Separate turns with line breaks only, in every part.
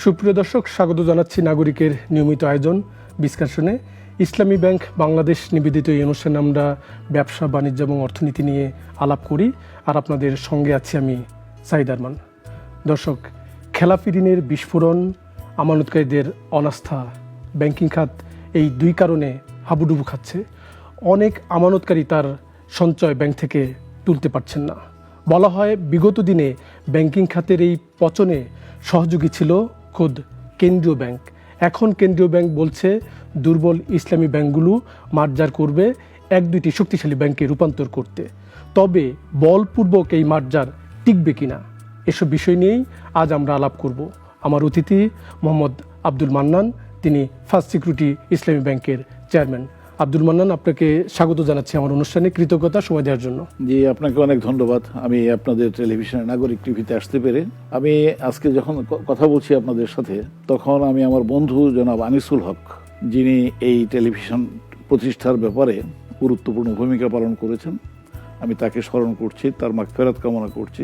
সুপ্রিয় দর্শক, স্বাগত জানাচ্ছি নাগরিকের নিয়মিত আয়োজন ডিসকাশনে। ইসলামী ব্যাংক বাংলাদেশ নিবেদিত এই অনুষ্ঠানে আমরা ব্যবসা, বাণিজ্য এবং অর্থনীতি নিয়ে আলাপ করি, আর আপনাদের সঙ্গে আছি আমি সাইদ আরমান। দর্শক, খেলাপি ঋণের বিস্ফোরণ, আমানতকারীদের অনাস্থা, ব্যাংকিং খাত এই দুই কারণে হাবুডুবু খাচ্ছে। অনেক আমানতকারী তার সঞ্চয় ব্যাংক থেকে তুলতে পারছেন না। বলা হয় বিগত দিনে ব্যাংকিং খাতের এই পচনে সহযোগী ছিল খোদ কেন্দ্রীয় ব্যাংক। এখন কেন্দ্রীয় ব্যাংক বলছে দুর্বল ইসলামী ব্যাংকগুলো মার্জার করবে, এক দুইটি শক্তিশালী ব্যাংকে রূপান্তর করতে। তবে বলপূর্বক এই মার্জার টিকবে কিনা, এসব বিষয় নিয়েই আজ আমরা আলাপ করব। আমার অতিথি মোহাম্মদ আব্দুল মান্নান, তিনি ফার্স্ট সিকিউরিটি ইসলামী ব্যাংকের চেয়ারম্যান। আব্দুল মান্নান, আপনাকে স্বাগত জানাচ্ছি আমার অনুষ্ঠানে, কৃতজ্ঞতা সময় দেওয়ার জন্য।
জি, আপনাকে অনেক ধন্যবাদ। আমি আপনাদের টেলিভিশনে নাগরিক টিভিতে আসতে পেরে, আমি আজকে যখন কথা বলছি আপনাদের সাথে, তখন আমি আমার বন্ধু জনাব আনিসুল হক, যিনি এই টেলিভিশন প্রতিষ্ঠার ব্যাপারে গুরুত্বপূর্ণ ভূমিকা পালন করেছেন, আমি তাকে স্মরণ করছি, তার মাগফিরাত কামনা করছি।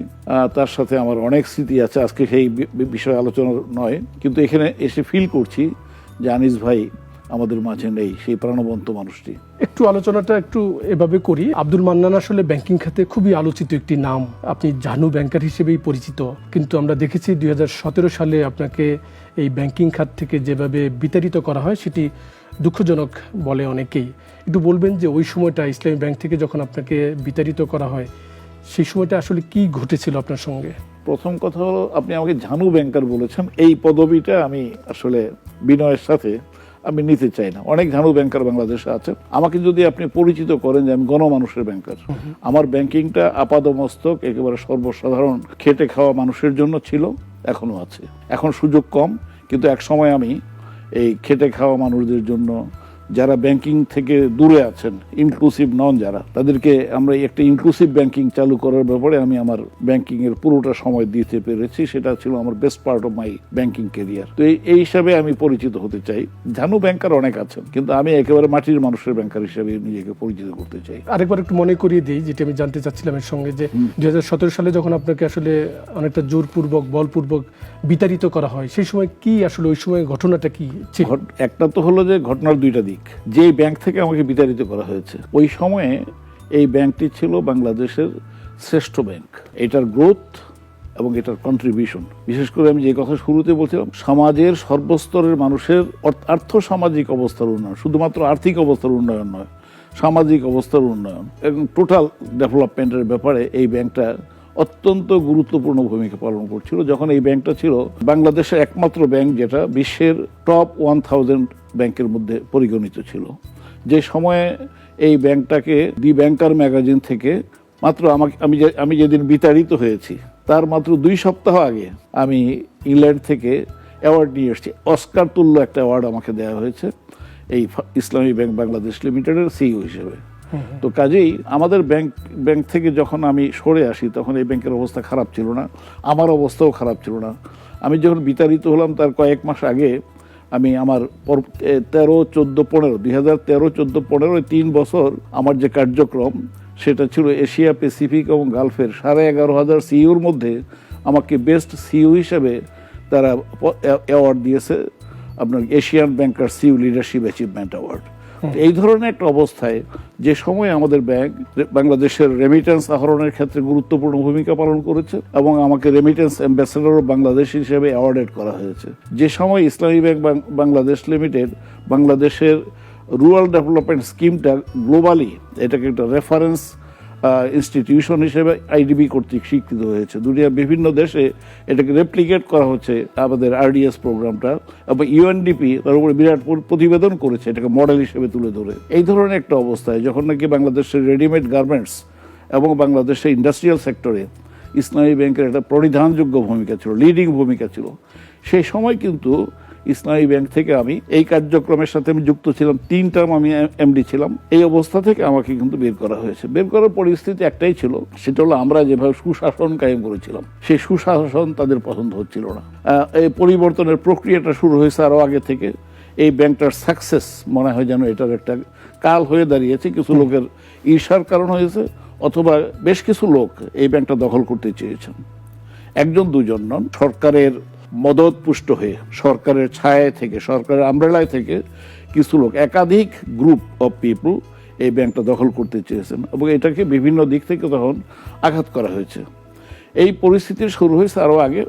তার সাথে আমার অনেক স্মৃতি আছে, আজকে সেই বিষয়ে আলোচনা নয়, কিন্তু এখানে এসে ফিল করছি যে আনিস ভাই আমাদের মাঝে নেই, সেই প্রাণবন্ত মানুষটি।
একটু আলোচনাটা একটু এভাবে করি। আব্দুল মান্নান আসলে ব্যাংকিং খাতে খুবই আলোচিত একটি নাম, আপনি জানু ব্যাংকার হিসেবেই পরিচিত। কিন্তু আমরা দেখেছি 2017 সালে আপনাকে এই ব্যাংকিং খাত থেকে যেভাবে বিতাড়িত করা হয় সেটি দুঃখজনক বলে অনেকেই। একটু বলবেন যে ওই সময়টা ইসলামী ব্যাংক থেকে যখন আপনাকে বিতাড়িত করা হয়, সেই সময়টা আসলে কি ঘটেছিল আপনার সঙ্গে?
প্রথম কথা হলো, আপনি আমাকে জানু ব্যাংকার বলেছেন, এই পদবিটা আমি আসলে বিনয়ের সাথে আমি নিতে চাই না। অনেক ঝানু ব্যাংকার বাংলাদেশে আছে। আমাকে যদি আপনি পরিচিত করেন যে আমি গণমানুষের ব্যাংকার, আমার ব্যাংকিংটা আপাদমস্তক একেবারে সর্বসাধারণ খেটে খাওয়া মানুষের জন্য ছিল, এখনো আছে। এখন সুযোগ কম, কিন্তু এক সময় আমি এই খেটে খাওয়া মানুষদের জন্য, যারা ব্যাংকিং থেকে দূরে আছেন, ইনক্লুসিভ নন যারা, তাদেরকে আমরা একটা ইনক্লুসিভ ব্যাংকিং চালু করার ব্যাপারে আমি আমার ব্যাংকিং এর পুরোটা সময় দিতে পেরেছি। সেটা ছিল আমার best part of my banking career. তো এই হিসাবে আমি পরিচিত হতে চাই। জানু ব্যাংকার অনেক আছেন, কিন্তু আমি একেবারে মাটির মানুষের ব্যাংকার হিসেবে নিজেকে পরিচিত করতে চাই।
আরেকবার একটু মনে করিয়ে দিই, যেটা আমি জানতে চাচ্ছিলাম এর সঙ্গে, যে 2017 সালে যখন আপনাকে আসলে অনেকটা জোরপূর্বক, বলপূর্বক বিতাড়িত করা হয়, সেই সময় কি আসলে ওই সময় ঘটনাটা কি ছিল?
একটা তো হলো যে ঘটনার দুইটা দিক। যে ব্যাংক থেকে আমাকে বিতাড়িত করা হয়েছে, ওই সময়ে এই ব্যাংকটি ছিল বাংলাদেশের শ্রেষ্ঠ ব্যাংক। এটার গ্রোথ এবং এটার কন্ট্রিবিউশন, বিশেষ করে আমি যে কথা শুরুতে বলছিলাম, সমাজের সর্বস্তরের মানুষের আর্থ সামাজিক অবস্থার উন্নয়ন, শুধুমাত্র আর্থিক অবস্থার উন্নয়ন নয়, সামাজিক অবস্থার উন্নয়ন এবং টোটাল ডেভেলপমেন্টের ব্যাপারে এই ব্যাংকটা অত্যন্ত গুরুত্বপূর্ণ ভূমিকা পালন করছিল। যখন এই ব্যাংকটা ছিল বাংলাদেশের একমাত্র ব্যাংক যেটা বিশ্বের টপ 1000 ব্যাংকের মধ্যে পরিগণিত ছিল। যে সময়ে এই ব্যাংকটাকে দি ব্যাংকার ম্যাগাজিন থেকে মাত্র আমি যেদিন বিতাড়িত হয়েছি তার মাত্র 2 সপ্তাহ আগে আমি ইংল্যান্ড থেকে অ্যাওয়ার্ড নিয়ে এসেছি। অস্কার তুল্য একটা অ্যাওয়ার্ড আমাকে দেওয়া হয়েছে এই ইসলামী ব্যাংক বাংলাদেশ লিমিটেডের সিইও হিসেবে। তো কাজেই আমাদের ব্যাংক থেকে যখন আমি সরে আসি, তখন এই ব্যাংকের অবস্থা খারাপ ছিল না, আমার অবস্থাও খারাপ ছিল না। আমি যখন বিতাড়িত হলাম তার কয়েক মাস আগে আমি আমার 2013-14-15 3 বছর আমার যে কার্যক্রম, সেটা ছিল এশিয়া প্যাসিফিক এবং গালফের 11,500 সিইওর মধ্যে আমাকে বেস্ট সিইও হিসেবে তারা অ্যাওয়ার্ড দিয়েছে, আপনার এশিয়ান ব্যাংকার সিইও লিডারশিপ অ্যাচিভমেন্ট অ্যাওয়ার্ড। এই ধরনের একটা অবস্থায় যে সময় আমাদের ব্যাংক বাংলাদেশের রেমিটেন্স আহরণের ক্ষেত্রে গুরুত্বপূর্ণ ভূমিকা পালন করেছে এবং আমাকে রেমিটেন্স অ্যাম্বাসেডর অফ বাংলাদেশ হিসেবে অ্যাওয়ার্ডেড করা হয়েছে। যে সময় ইসলামী ব্যাংক বাংলাদেশ লিমিটেড বাংলাদেশের রুরাল ডেভেলপমেন্ট স্কিমটা গ্লোবালি এটাকে একটা রেফারেন্স ইনস্টিটিউশন হিসেবে আইডিবি কর্তৃক স্বীকৃত হয়েছে। দুনিয়ার বিভিন্ন দেশে এটাকে রেপ্লিকেট করা হচ্ছে আমাদের আরডিএস প্রোগ্রামটা, এবং ইউএনডিপি তার উপরে বিরাট প্রতিবেদন করেছে এটাকে মডেল হিসেবে তুলে ধরে। এই ধরনের একটা অবস্থায় যখন নাকি বাংলাদেশের রেডিমেড গার্মেন্টস এবং বাংলাদেশের ইন্ডাস্ট্রিয়াল সেক্টরে ইসলামী ব্যাংকের একটা পরিধানযোগ্য ভূমিকা ছিল, লিডিং ভূমিকা ছিল, সেই সময় কিন্তু ইসলামী ব্যাংক থেকে আমি এই কার্যক্রমের সাথে আমি যুক্ত ছিলাম। 3 টার্ম আমি এমডি ছিলাম। এই অবস্থা থেকে আমাকে কিন্তু বের করা হয়েছে। বের করার পরিস্থিতি একটাই ছিল, সেটা হলো আমরা যেভাবে সুশাসন কায়েম করেছিলাম সেই সুশাসন তাদের পছন্দ হচ্ছিল না। এই পরিবর্তনের প্রক্রিয়াটা শুরু হয়েছে আরও আগে থেকে। এই ব্যাংকটার সাকসেস মনে হয় যেন এটার একটা কাল হয়ে দাঁড়িয়েছে। কিছু লোকের ঈর্ষার কারণ হয়েছে, অথবা বেশ কিছু লোক এই ব্যাংকটা দখল করতে চেয়েছেন। 1-2 জন নন, সরকারের মদতপুষ্ট হয়ে সরকারের ছায়ায় থেকে, সরকারের আমব্রেলায় থেকে কিছু লোক, একাধিক গ্রুপ অফ পিপল এই ব্যাংকটা দখল করতে চেয়েছেন এবং এটাকে বিভিন্ন দিক থেকে তখন আঘাত করা হয়েছে। এই পরিস্থিতি শুরু হয়েছে আরও আগে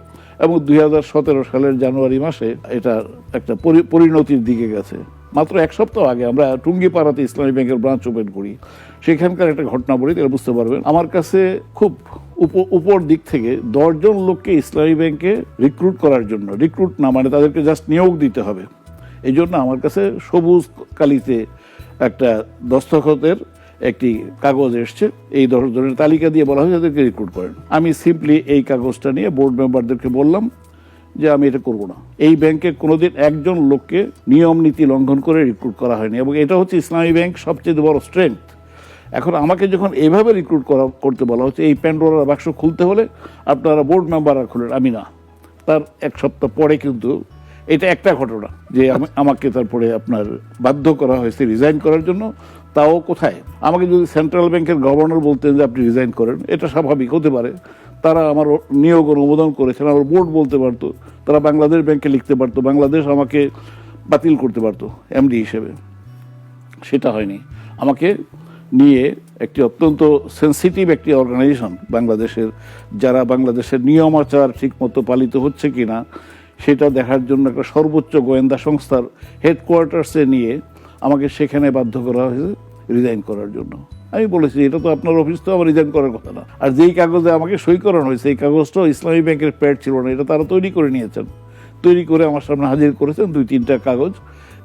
এবং 2017 সালের জানুয়ারি মাসে এটা একটা পরিণতির দিকে গেছে। মাত্র এক সপ্তাহ আগে আমরা টুঙ্গিপাড়াতে ইসলামী ব্যাংকের ব্রাঞ্চ ওপেন করি, সেখানকার একটা ঘটনা বলি, তারা বুঝতে পারবেন। আমার কাছে খুব উপর দিক থেকে 10 জন লোককে ইসলামী ব্যাংকে রিক্রুট করার জন্য, রিক্রুট না মানে তাদেরকে জাস্ট নিয়োগ দিতে হবে, এই জন্য আমার কাছে সবুজ কালিতে একটা দস্তখতের একটি কাগজ এসছে, এই 10 জনের তালিকা দিয়ে বলা হয় যাদেরকে রিক্রুট করেন। আমি সিম্পলি এই কাগজটা নিয়ে বোর্ড মেম্বারদেরকে বললাম যে আমি এটা করব না। এই ব্যাংকে কোনোদিন একজন লোককে নিয়ম নীতি লঙ্ঘন করে রিক্রুট করা হয়নি এবং এটা হচ্ছে ইসলামী ব্যাংক সবচেয়ে বড় স্ট্রেংথ। এখন আমাকে যখন এইভাবে রিক্রুট করতে বলা হচ্ছে, এই প্যান্ডোরার বাক্স খুলতে হলে আপনারা বোর্ড মেম্বাররা খুলেন, আমি না। তার এক সপ্তাহ পরে কিন্তু এটা একটা ঘটনা যে আমাকে তারপরে আপনার বাধ্য করা হয়েছে রিজাইন করার জন্য। তাও কোথায়, আমাকে যদি সেন্ট্রাল ব্যাংকের গভর্নর বলতেন যে আপনি রিজাইন করেন, এটা স্বাভাবিক হতে পারে, তারা আমার নিয়োগ অনুমোদন করেছেন, আমার বোর্ড বলতে পারতো, তারা বাংলাদেশ ব্যাংকে লিখতে পারতো, বাংলাদেশ আমাকে বাতিল করতে পারতো এমডি হিসেবে। সেটা হয়নি। আমাকে নিয়ে একটি অত্যন্ত সেন্সিটিভ একটি অর্গানাইজেশন, বাংলাদেশের যারা বাংলাদেশের নিয়ম আচার ঠিকমতো পালিত হচ্ছে কিনা সেটা দেখার জন্য একটা সর্বোচ্চ গোয়েন্দা সংস্থার হেডকোয়ার্টার্সে নিয়ে আমাকে সেখানে বাধ্য করা হয়েছে রিজাইন করার জন্য। আমি বলেছি এটা তো আপনার অফিস, তো আমার রিজাইন করার কথা না। আর যেই কাগজে আমাকে সই করানো হয়েছে এই কাগজটাও ইসলামী ব্যাংকের প্যাড ছিল না, এটা তারা তৈরি করে নিয়েছেন, তৈরি করে আমার সামনে হাজির করেছেন 2-3টা কাগজ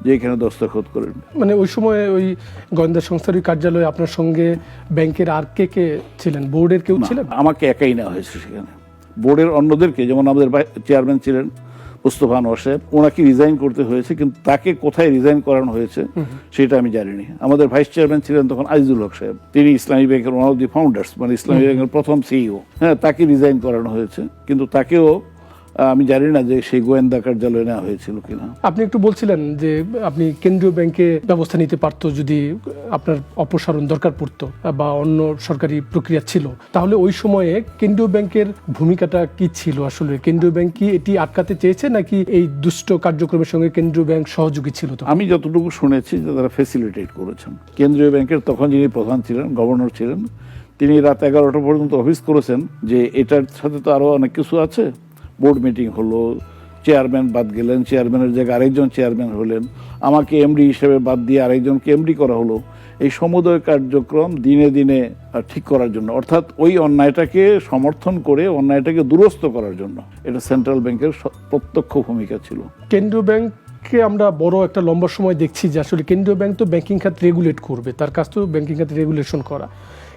যে এখানে দস্তখত করেন।
মানে ওই সময় ওই গোয়েন্দা সংস্থার ওই কার্যালয়ে আপনার সঙ্গে ব্যাংকের আর কে কে ছিলেন? বোর্ডের কেউ ছিলেন?
আমাকে একাই নেওয়া হয়েছে সেখানে। বোর্ডের অন্যদেরকে, যেমন আমাদের চেয়ারম্যান ছিলেন মুস্তফা আনোয়ার সাহেব, ওনাকে রিজাইন করতে হয়েছে, কিন্তু তাকে কোথায় রিজাইন করানো হয়েছে সেটা আমি জানিনি। আমাদের ভাইস চেয়ারম্যান ছিলেন তখন আজিজুল হক সাহেব, তিনি ইসলামী ব্যাংকের ওয়ান অফ দি ফাউন্ডার্স, মানে ইসলামী ব্যাংকের প্রথম সিইও। হ্যাঁ, তাকে রিজাইন করানো হয়েছে, কিন্তু তাকেও আমি জানি না যে সেই গোয়েন্দা কার্যালয়ে নেওয়া হয়েছিল কিনা।
আপনি একটু বলছিলেন যে আপনি কেন্দ্রীয় ব্যাংকে ব্যবস্থা নিতে পারতো যদি আপনার অপসারণ দরকার পড়তো বা অন্য সরকারি প্রক্রিয়া ছিল, তাহলে ওই সময়ে কেন্দ্রীয় ব্যাংকের ভূমিকাটা কি ছিল আসলে? কেন্দ্রীয় ব্যাংক কি এটি আটকাতে চেয়েছে নাকি এই দুষ্ট কার্যক্রমের সঙ্গে কেন্দ্রীয় ব্যাংক সহযোগী ছিল? তো
আমি যতটুকু শুনেছি যে তারা ফেসিলিটেট করেছেন। কেন্দ্রীয় ব্যাংকের তখন যিনি প্রধান ছিলেন, গভর্নর ছিলেন, তিনি রাত 11টা পর্যন্ত অফিস করেছেন যে এটার সাথে তো আরো অনেক কিছু আছে। বোর্ড মিটিং হলো, চেয়ারম্যান বাদ গেলেন, চেয়ারম্যানের জায়গায় আরেকজন চেয়ারম্যান হলেন, আমাকে এমডি হিসেবে বাদ দিয়ে আরেকজনকে এমডি করা হলো। এই সমুদয় কার্যক্রম দিনে দিনে ঠিক করার জন্য, অর্থাৎ ওই অন্যায়টাকে সমর্থন করে অন্যায়টাকে দুরস্ত করার জন্য এটা সেন্ট্রাল ব্যাংকের প্রত্যক্ষ ভূমিকা ছিল।
কেন্দ্রীয় ব্যাংককে আমরা বড় একটা লম্বা সময় দেখছি যে আসলে কেন্দ্রীয় ব্যাংক তো ব্যাংকিং খাত রেগুলেট করবে, তার কাজ তো ব্যাংকিং খাত রেগুলেশন করা,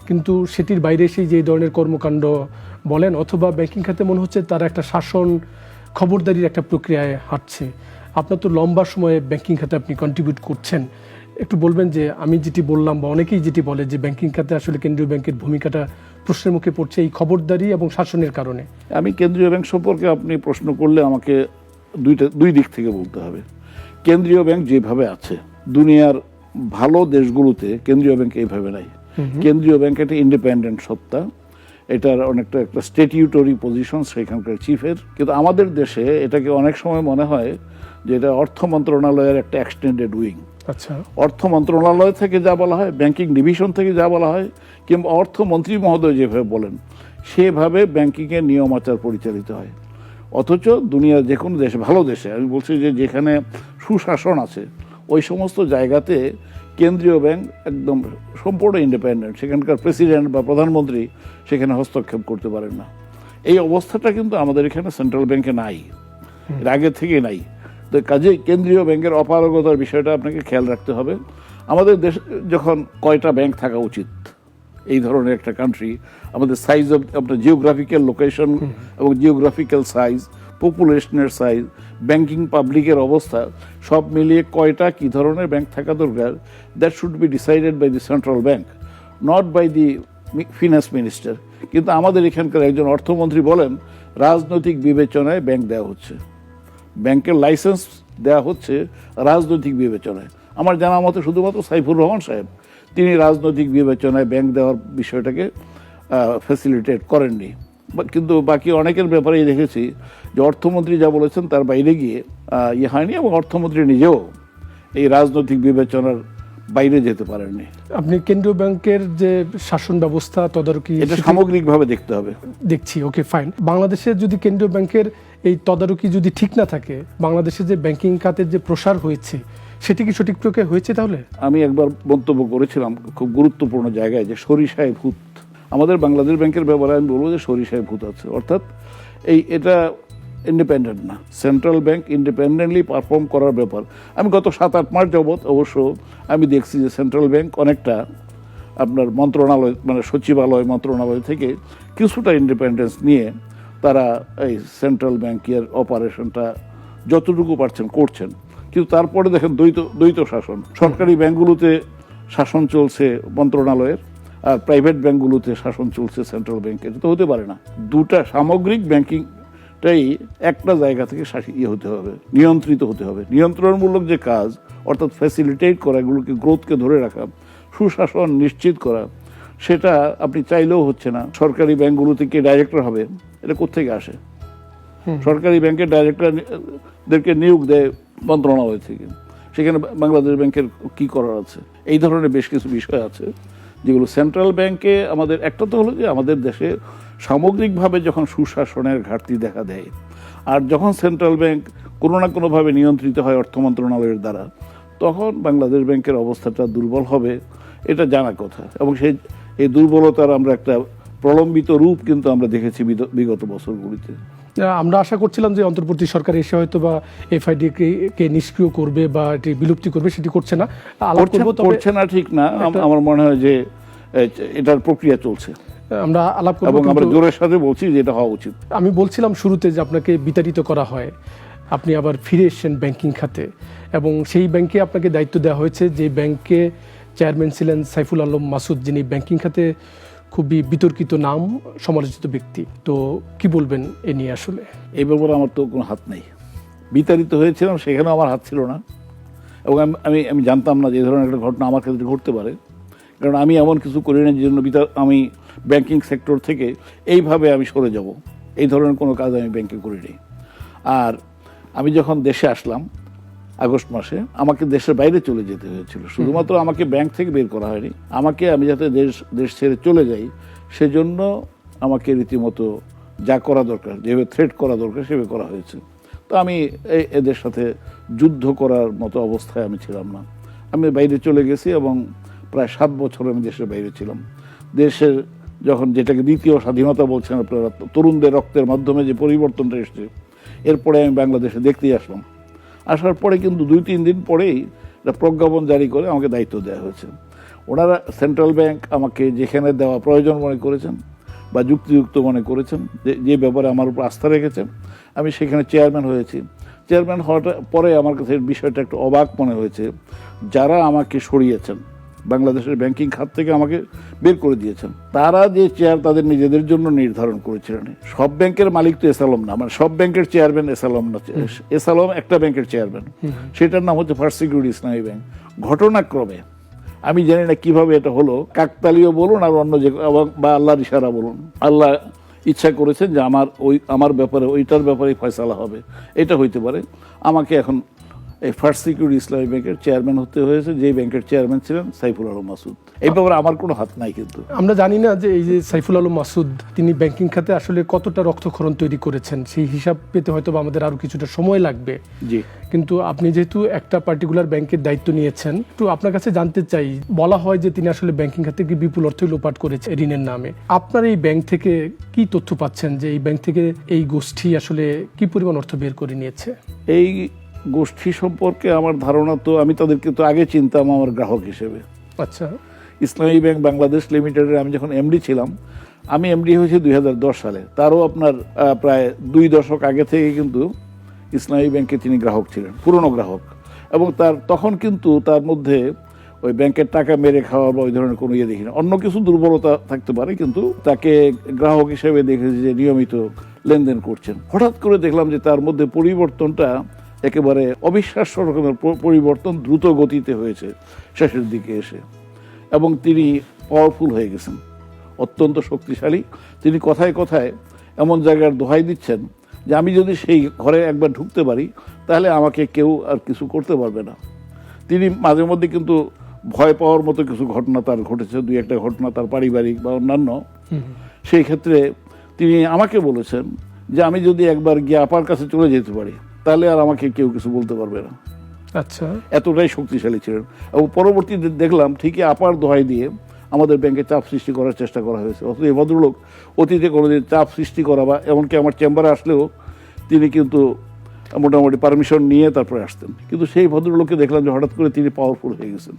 কিন্তু সেটির বাইরে এসে যে ধরনের কর্মকাণ্ড বলেন অথবা ব্যাংকিং খাতে মনে হচ্ছে তারা একটা শাসন খবরদারির একটা প্রক্রিয়ায় হাঁটছে। আপনার তো লম্বা সময়ে ব্যাংকিং খাতে আপনি কন্ট্রিবিউট করছেন, একটু বলবেন যে আমি যেটি বললাম বা অনেকেই যেটি বলে যে ব্যাংকিং খাতে আসলে কেন্দ্রীয় ব্যাংকের ভূমিকাটা প্রশ্নের মুখে পড়ছে এই খবরদারি এবং শাসনের কারণে।
আমি কেন্দ্রীয় ব্যাংক সম্পর্কে আপনি প্রশ্ন করলে আমাকে দুই দিক থেকে বলতে হবে। কেন্দ্রীয় ব্যাংক যেভাবে আছে দুনিয়ার ভালো দেশগুলোতে কেন্দ্রীয় ব্যাংক এইভাবে নাই। কেন্দ্রীয় ব্যাংক একটা ইন্ডিপেন্ডেন্ট সত্তা, এটার অনেকটা একটা স্ট্যাটিউটরি পজিশন সেখানকার চিফের, কিন্তু আমাদের দেশে এটাকে অনেক সময় মনে হয় যে এটা অর্থ মন্ত্রণালয়ের একটা এক্সটেন্ডেড উইং।
আচ্ছা,
অর্থ মন্ত্রণালয় থেকে যা বলা হয়, ব্যাংকিং ডিভিশন থেকে যা বলা হয়, কিংবা অর্থমন্ত্রী মহোদয় যেভাবে বলেন সেভাবে ব্যাংকিংয়ের নিয়ম আচার পরিচালিত হয়। অথচ দুনিয়ার যে কোনো দেশে, ভালো দেশে আমি বলছি যে যেখানে সুশাসন আছে, ওই সমস্ত জায়গাতে কেন্দ্রীয় ব্যাংক একদম সম্পূর্ণ ইন্ডিপেন্ডেন্ট, সেখানকার প্রেসিডেন্ট বা প্রধানমন্ত্রী সেখানে হস্তক্ষেপ করতে পারেন না। এই অবস্থাটা কিন্তু আমাদের এখানে সেন্ট্রাল ব্যাংকে নাই, এর আগে থেকে নাই। তো কাজেই কেন্দ্রীয় ব্যাংকের অপারগতার বিষয়টা আপনাকে খেয়াল রাখতে হবে। আমাদের দেশ যখন কয়টা ব্যাংক থাকা উচিত এই ধরনের একটা কান্ট্রি, আমাদের সাইজ অফ আপনার জিওগ্রাফিক্যাল লোকেশন এবং জিওগ্রাফিক্যাল সাইজ, পপুলেশনের সাইজ, ব্যাংকিং পাবলিকের অবস্থা সব মিলিয়ে কয়টা কি ধরনের ব্যাংক থাকা দরকার, that should be decided by the central bank, not by the finance minister. কিন্তু আমাদের এখানকার একজন অর্থমন্ত্রী বলেন রাজনৈতিক বিবেচনায় ব্যাংক দেওয়া হচ্ছে, ব্যাংকের লাইসেন্স দেওয়া হচ্ছে রাজনৈতিক বিবেচনায়। আমার জানা মতে শুধুমাত্র সাইফুর রহমান সাহেব তিনি রাজনৈতিক বিবেচনায় ব্যাংক দেওয়ার বিষয়টাকে ফ্যাসিলিটেট করেননি, কিন্তু বাকি অনেকের ব্যাপারেই দেখেছি যে অর্থমন্ত্রী যা বলেছেন তার বাইরে গিয়ে হয়নি, এবং অর্থমন্ত্রী নিজেও এই রাজনৈতিক বিবেচনার বাইরে যেতে পারেননি।
আপনি কেন্দ্রীয় ব্যাংকের যে শাসন ব্যবস্থা তদারকি
এটা সামগ্রিকভাবে দেখতে হবে।
দেখছি, ওকে ফাইন। বাংলাদেশে যদি কেন্দ্রীয় ব্যাংকের এই তদারকি যদি ঠিক না থাকে, বাংলাদেশে যে ব্যাংকিং খাতের যে প্রসার হয়েছে সেটি কি সঠিক প্রকারে হয়েছে? তাহলে
আমি একবার মন্তব্য করেছিলাম খুব গুরুত্বপূর্ণ জায়গায় যে সরিষায় ভূত। আমাদের বাংলাদেশ ব্যাংকের ব্যাপারে আমি বলবো যে সরিষায় ভূত আছে, অর্থাৎ এটা ইন্ডিপেন্ডেন্ট না। সেন্ট্রাল ব্যাংক ইন্ডিপেন্ডেন্টলি পারফর্ম করার ব্যাপার আমি গত 7-8 মাস যাবৎ অবশ্য আমি দেখছি যে সেন্ট্রাল ব্যাংক অনেকটা আপনার মন্ত্রণালয় মানে সচিবালয় মন্ত্রণালয় থেকে কিছুটা ইন্ডিপেন্ডেন্স নিয়ে তারা এই সেন্ট্রাল ব্যাংকের অপারেশনটা যতটুকু পারছেন করছেন। কিন্তু তারপরে দেখেন দ্বৈত শাসন। সরকারি ব্যাংকগুলোতে শাসন চলছে মন্ত্রণালয়ের, আর প্রাইভেট ব্যাংকগুলোতে শাসন চলছে সেন্ট্রাল ব্যাংকের। তো হতে পারে না, দুটা সামগ্রিক ব্যাংকিংটাই একটা জায়গা থেকে হতে হবে, নিয়ন্ত্রিত হতে হবে। নিয়ন্ত্রণমূলক যে কাজ, অর্থাৎ ফ্যাসিলিটেট করা, এগুলোকে গ্রোথকে ধরে রাখা, সুশাসন নিশ্চিত করা, সেটা আপনি চাইলেও হচ্ছে না। সরকারি ব্যাংকগুলোতে কে ডাইরেক্টর হবে, এটা কোত্থেকে আসে? সরকারি ব্যাংকের ডাইরেক্টরদেরকে নিয়োগ দেয় মন্ত্রণালয় থেকে, সেখানে বাংলাদেশ ব্যাংকের কি করার আছে? এই ধরনের বেশ কিছু বিষয় আছে যেগুলো সেন্ট্রাল ব্যাংকে আমাদের একটা তো হলো যে আমাদের দেশে সামগ্রিকভাবে যখন সুশাসনের ঘাটতি দেখা দেয়, আর যখন সেন্ট্রাল ব্যাংক কোনো না কোনোভাবে নিয়ন্ত্রিত হয় অর্থ মন্ত্রণালয়ের দ্বারা, তখন বাংলাদেশ ব্যাংকের অবস্থাটা দুর্বল হবে, এটা জানা কথা। এবং এই দুর্বলতার আমরা একটা প্রলম্বিত রূপ কিন্তু আমরা দেখেছি বিগত বছরগুলিতে।
আমরা আশা করছিলাম যে অন্তর্বর্তী সরকার এসে হয়তো বা এফআইডি কে নিষ্ক্রিয় করবে বা এটি বিলুপ্তি করবে, সেটি করছে না।
করছে না ঠিক না, আমার মনে হয় যে এটার প্রক্রিয়া চলছে।
আমরা আলাপ করব
এবং আমরা জোরের সাথে বলছি যে এটা হওয়া উচিত।
আমি বলছিলাম শুরুতে যে আপনাকে বিতাড়িত করা হয়, আপনি আবার ফিরে এসেছেন ব্যাংকিং খাতে, এবং সেই ব্যাংকে আপনাকে দায়িত্ব দেওয়া হয়েছে যে ব্যাংকে চেয়ারম্যান ছিলেন সাইফুল আলম মাসুদ, যিনি ব্যাংকিং খাতে খুবই বিতর্কিত নাম, সমালোচিত ব্যক্তি। তো কি বলবেন এ নিয়ে? আসলে
এই ব্যাপারে আমার তো কোনো হাত নেই। বিতাড়িত হয়েছিলাম, সেখানেও আমার হাত ছিল না, এবং আমি জানতাম না যে এই ধরনের একটা ঘটনা আমার ক্ষেত্রে ঘটতে পারে। কারণ আমি এমন কিছু করি না যে জন্য আমি ব্যাংকিং সেক্টর থেকে এইভাবে আমি সরে যাব, এই ধরনের কোনো কাজ আমি ব্যাংকে করিনি। আর আমি যখন দেশে আসলাম আগস্ট মাসে, আমাকে দেশের বাইরে চলে যেতে হয়েছিল। শুধুমাত্র আমাকে ব্যাংক থেকে বের করা হয়নি, আমি যাতে দেশ ছেড়ে চলে যাই সেজন্য আমাকে রীতিমতো যা করা দরকার, যেভাবে থ্রেট করা দরকার সেভাবে করা হয়েছে। তো আমি এদের সাথে যুদ্ধ করার মতো অবস্থায় আমি ছিলাম না। আমি বাইরে চলে গেছি এবং প্রায় 7 বছর আমি দেশের বাইরে ছিলাম। দেশের যখন যেটাকে দ্বিতীয় স্বাধীনতা বলছেন আপনারা, তরুণদের রক্তের মাধ্যমে যে পরিবর্তনটা এসছে, এরপরে আমি বাংলাদেশে দেখতেই আসলাম। আসার পরে কিন্তু 2-3 দিন পরেই একটা প্রজ্ঞাপন জারি করে আমাকে দায়িত্ব দেওয়া হয়েছে। ওনারা সেন্ট্রাল ব্যাংক আমাকে যেখানে দেওয়া প্রয়োজন মনে করেছেন বা যুক্তিযুক্ত মনে করেছেন, যে ব্যাপারে আমার উপর আস্থা রেখেছেন, আমি সেখানে চেয়ারম্যান হয়েছি। চেয়ারম্যান হওয়াটা পরে আমার কাছে বিষয়টা একটু অবাক মনে হয়েছে, যারা আমাকে সরিয়েছেন, বাংলাদেশের ব্যাংকিং খাত থেকে আমাকে বের করে দিয়েছেন, তারা যে চেয়ার তাদের নিজেদের জন্য নির্ধারণ করেছিলেন। সব ব্যাংকের মালিক তো এসালম না, মানে সব ব্যাংকের চেয়ারম্যান এসালম না। এসালম একটা ব্যাংকের চেয়ারম্যান, সেটার নাম হচ্ছে ফার্স্ট সিকিউরিটি ইসলামী ব্যাংক। ঘটনাক্রমে আমি জানি না কিভাবে এটা হলো, কাকতালীয় বলুন আর অন্য যে বা আল্লাহর ইশারা বলুন, আল্লাহ ইচ্ছা করেছেন যে আমার ব্যাপারে ওইটার ব্যাপারে ফয়সালা হবে, এটা হইতে পারে। আমাকে এখন এই ফার্স্ট সিকিউরিটি ইসলামী ব্যাংকের চেয়ারম্যান হতে হয়েছে, যে ব্যাংকের চেয়ারম্যান ছিলেন সাইফুল আলম মাসুদ। এই ব্যাপারে আমার কোনো হাত নাই। কিন্তু
আমরা জানি না যে এই যে সাইফুল আলম মাসুদ, তিনি ব্যাংকিং খাতে আসলে কতটা রক্তক্ষরণ তৈরি করেছেন, সেই হিসাব পেতে হয়তো আমাদের আরো কিছুটা সময় লাগবে।
জি,
কিন্তু আপনি যেহেতু একটা পার্টিকুলার ব্যাংকের দায়িত্ব নিয়েছেন, একটু আপনার কাছে জানতে চাই, বলা হয় যে তিনি আসলে ব্যাংকিং খাতে কি বিপুল অর্থ লোপাট করেছে ঋণের নামে। আপনার এই ব্যাংক থেকে কি তথ্য পাচ্ছেন যে এই ব্যাংক থেকে এই গোষ্ঠী আসলে কি পরিমাণ অর্থ বের করে নিয়েছে?
এই গোষ্ঠী সম্পর্কে আমার ধারণা, তো আমি তাদেরকে তো আগে চিনতাম আমার গ্রাহক হিসেবে।
আচ্ছা,
ইসলামী ব্যাংক বাংলাদেশ লিমিটেডের আমি যখন এমডি ছিলাম, আমি এমডি হয়েছি 2010 সালে, তারও আপনার প্রায় 2 দশক আগে থেকে কিন্তু ইসলামী ব্যাংকে তিনি গ্রাহক ছিলেন, পুরনো গ্রাহক। এবং তখন কিন্তু তার মধ্যে ওই ব্যাংকের টাকা মেরে খাওয়া বা ওই ধরনের কোনো দেখি না। অন্য কিছু দুর্বলতা থাকতে পারে, কিন্তু তাকে গ্রাহক হিসেবে দেখেছি যে নিয়মিত লেনদেন করছেন। হঠাৎ করে দেখলাম যে তার মধ্যে পরিবর্তনটা একেবারে অবিশ্বাস্য রকমের পরিবর্তন দ্রুত গতিতে হয়েছে শেষের দিকে এসে, এবং তিনি পাওয়ারফুল হয়ে গেছেন, অত্যন্ত শক্তিশালী। তিনি কথায় কথায় এমন জায়গার দোহাই দিচ্ছেন যে আমি যদি সেই ঘরে একবার ঢুকতে পারি তাহলে আমাকে কেউ আর কিছু করতে পারবে না। তিনি মাঝে মধ্যে কিন্তু ভয় পাওয়ার মতো কিছু ঘটনা তার ঘটেছে, দুই একটা ঘটনা তার পারিবারিক বা অন্যান্য। সেই ক্ষেত্রে তিনি আমাকে বলেছেন যে আমি যদি একবার গিয়ে আপার কাছে চলে যেতে পারি তাহলে আর আমাকে কেউ কিছু বলতে পারবে না।
আচ্ছা,
এতটাই শক্তিশালী ছিলেন। এবং পরবর্তীতে দেখলাম ঠিকই আপার দোহাই দিয়ে আমাদের ব্যাংকে চাপ সৃষ্টি করার চেষ্টা করা হয়েছে। অথচ এই ভদ্রলোক অতীতে কোনোদিন চাপ সৃষ্টি করা বা এমনকি আমার চেম্বারে আসলেও তিনি কিন্তু মোটামুটি পারমিশন নিয়ে তারপরে আসতেন। কিন্তু সেই ভদ্রলোককে দেখলাম যে হঠাৎ করে তিনি পাওয়ারফুল হয়ে গেছেন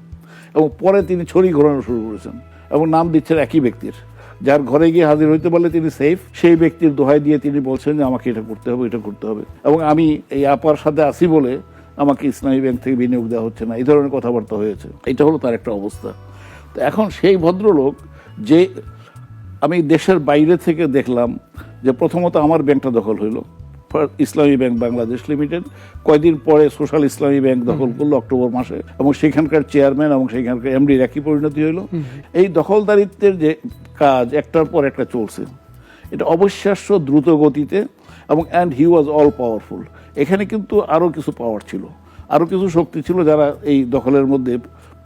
এবং পরে তিনি ছড়ি ঘোরানো শুরু করেছেন এবং নাম দিচ্ছেন একই ব্যক্তির, যার ঘরে গিয়ে হাজির হইতে পারলে তিনি সেফ, সেই ব্যক্তির দোহাই দিয়ে তিনি বলছেন যে আমাকে এটা করতে হবে, এটা করতে হবে, এবং আমি এই আপার সাথে আসি বলে আমাকে ইসলামী ব্যাংক থেকে বিনিয়োগ দেওয়া হচ্ছে না, এই ধরনের কথাবার্তা হয়েছে। এটা হলো তার একটা অবস্থা। তো এখন সেই ভদ্রলোক যে আমি দেশের বাইরে থেকে দেখলাম যে প্রথমত আমার ব্যাংকটা দখল হইলো, ইসলামী ব্যাংক বাংলাদেশ লিমিটেড, কয়েকদিন পরে সোশ্যাল ইসলামী ব্যাংক দখল করলো অক্টোবর মাসে, এবং সেখানকার চেয়ারম্যান এবং সেখানকার এমডির একই পরিণতি হইলো। এই দখলদারিত্বের যে কাজ একটার পর একটা চলছে, এটা অবিশ্বাস্য দ্রুত গতিতে, এবং and he was all powerful. এখানে কিন্তু আরও কিছু পাওয়ার ছিল, আরও কিছু শক্তি ছিল যারা এই দখলের মধ্যে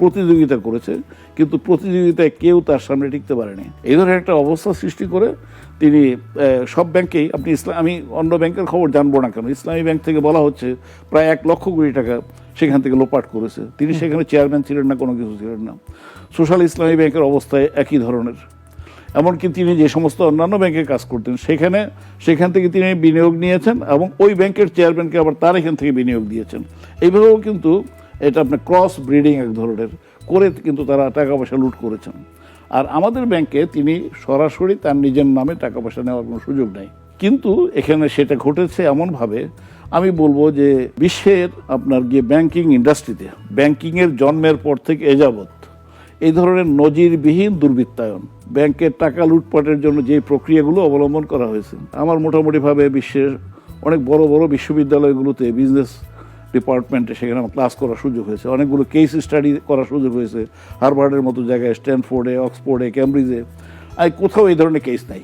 প্রতিযোগিতা করেছে, কিন্তু প্রতিযোগিতায় কেউ তার সামনে টিকতে পারেনি। এই ধরনের একটা অবস্থা সৃষ্টি করে তিনি সব ব্যাংকেই, আপনি আমি অন্য ব্যাংকের খবর জানবো না কেন, ইসলামী ব্যাংক থেকে বলা হচ্ছে প্রায় 1 লক্ষ কোটি টাকা সেখান থেকে লোপাট করেছে। তিনি সেখানে চেয়ারম্যান ছিলেন না, কোনো কিছু ছিলেন না। সোশ্যাল ইসলামী ব্যাংকের অবস্থায় একই ধরনের। এমনকি তিনি যে সমস্ত অন্যান্য ব্যাংকে কাজ করতেন সেখান থেকে তিনি বিনিয়োগ নিয়েছেন এবং ওই ব্যাংকের চেয়ারম্যানকে আবার তার এখান থেকে বিনিয়োগ দিয়েছেন। এইভাবেও কিন্তু এটা আপনার ক্রস ব্রিডিং এক ধরনের করে কিন্তু তারা টাকা পয়সা লুট করেছেন। আর আমাদের ব্যাংকে তিনি সরাসরি তার নিজের নামে টাকা পয়সা নেওয়ার কোনো সুযোগ নেই, কিন্তু এখানে সেটা ঘটেছে এমনভাবে, আমি বলবো যে বিশ্বের আপনার গিয়ে ব্যাংকিং ইন্ডাস্ট্রিতে, ব্যাংকিংয়ের জন্মের পর থেকে এযাবৎ এই ধরনের নজিরবিহীন দুর্বৃত্তায়ন, ব্যাংকের টাকা লুটপাটের জন্য যে প্রক্রিয়াগুলো অবলম্বন করা হয়েছে, আমার মোটামুটিভাবে বিশ্বের অনেক বড় বড় বিশ্ববিদ্যালয়গুলোতে বিজনেস ডিপার্টমেন্টে সেখানে আমার ক্লাস করার সুযোগ হয়েছে, অনেকগুলো কেস স্টাডি করার সুযোগ হয়েছে, হার্ভার্ডের মতো জায়গায়, স্ট্যানফোর্ডে, অক্সফোর্ডে, ক্যামব্রিজে। আর কোথাও এই ধরনের কেস নাই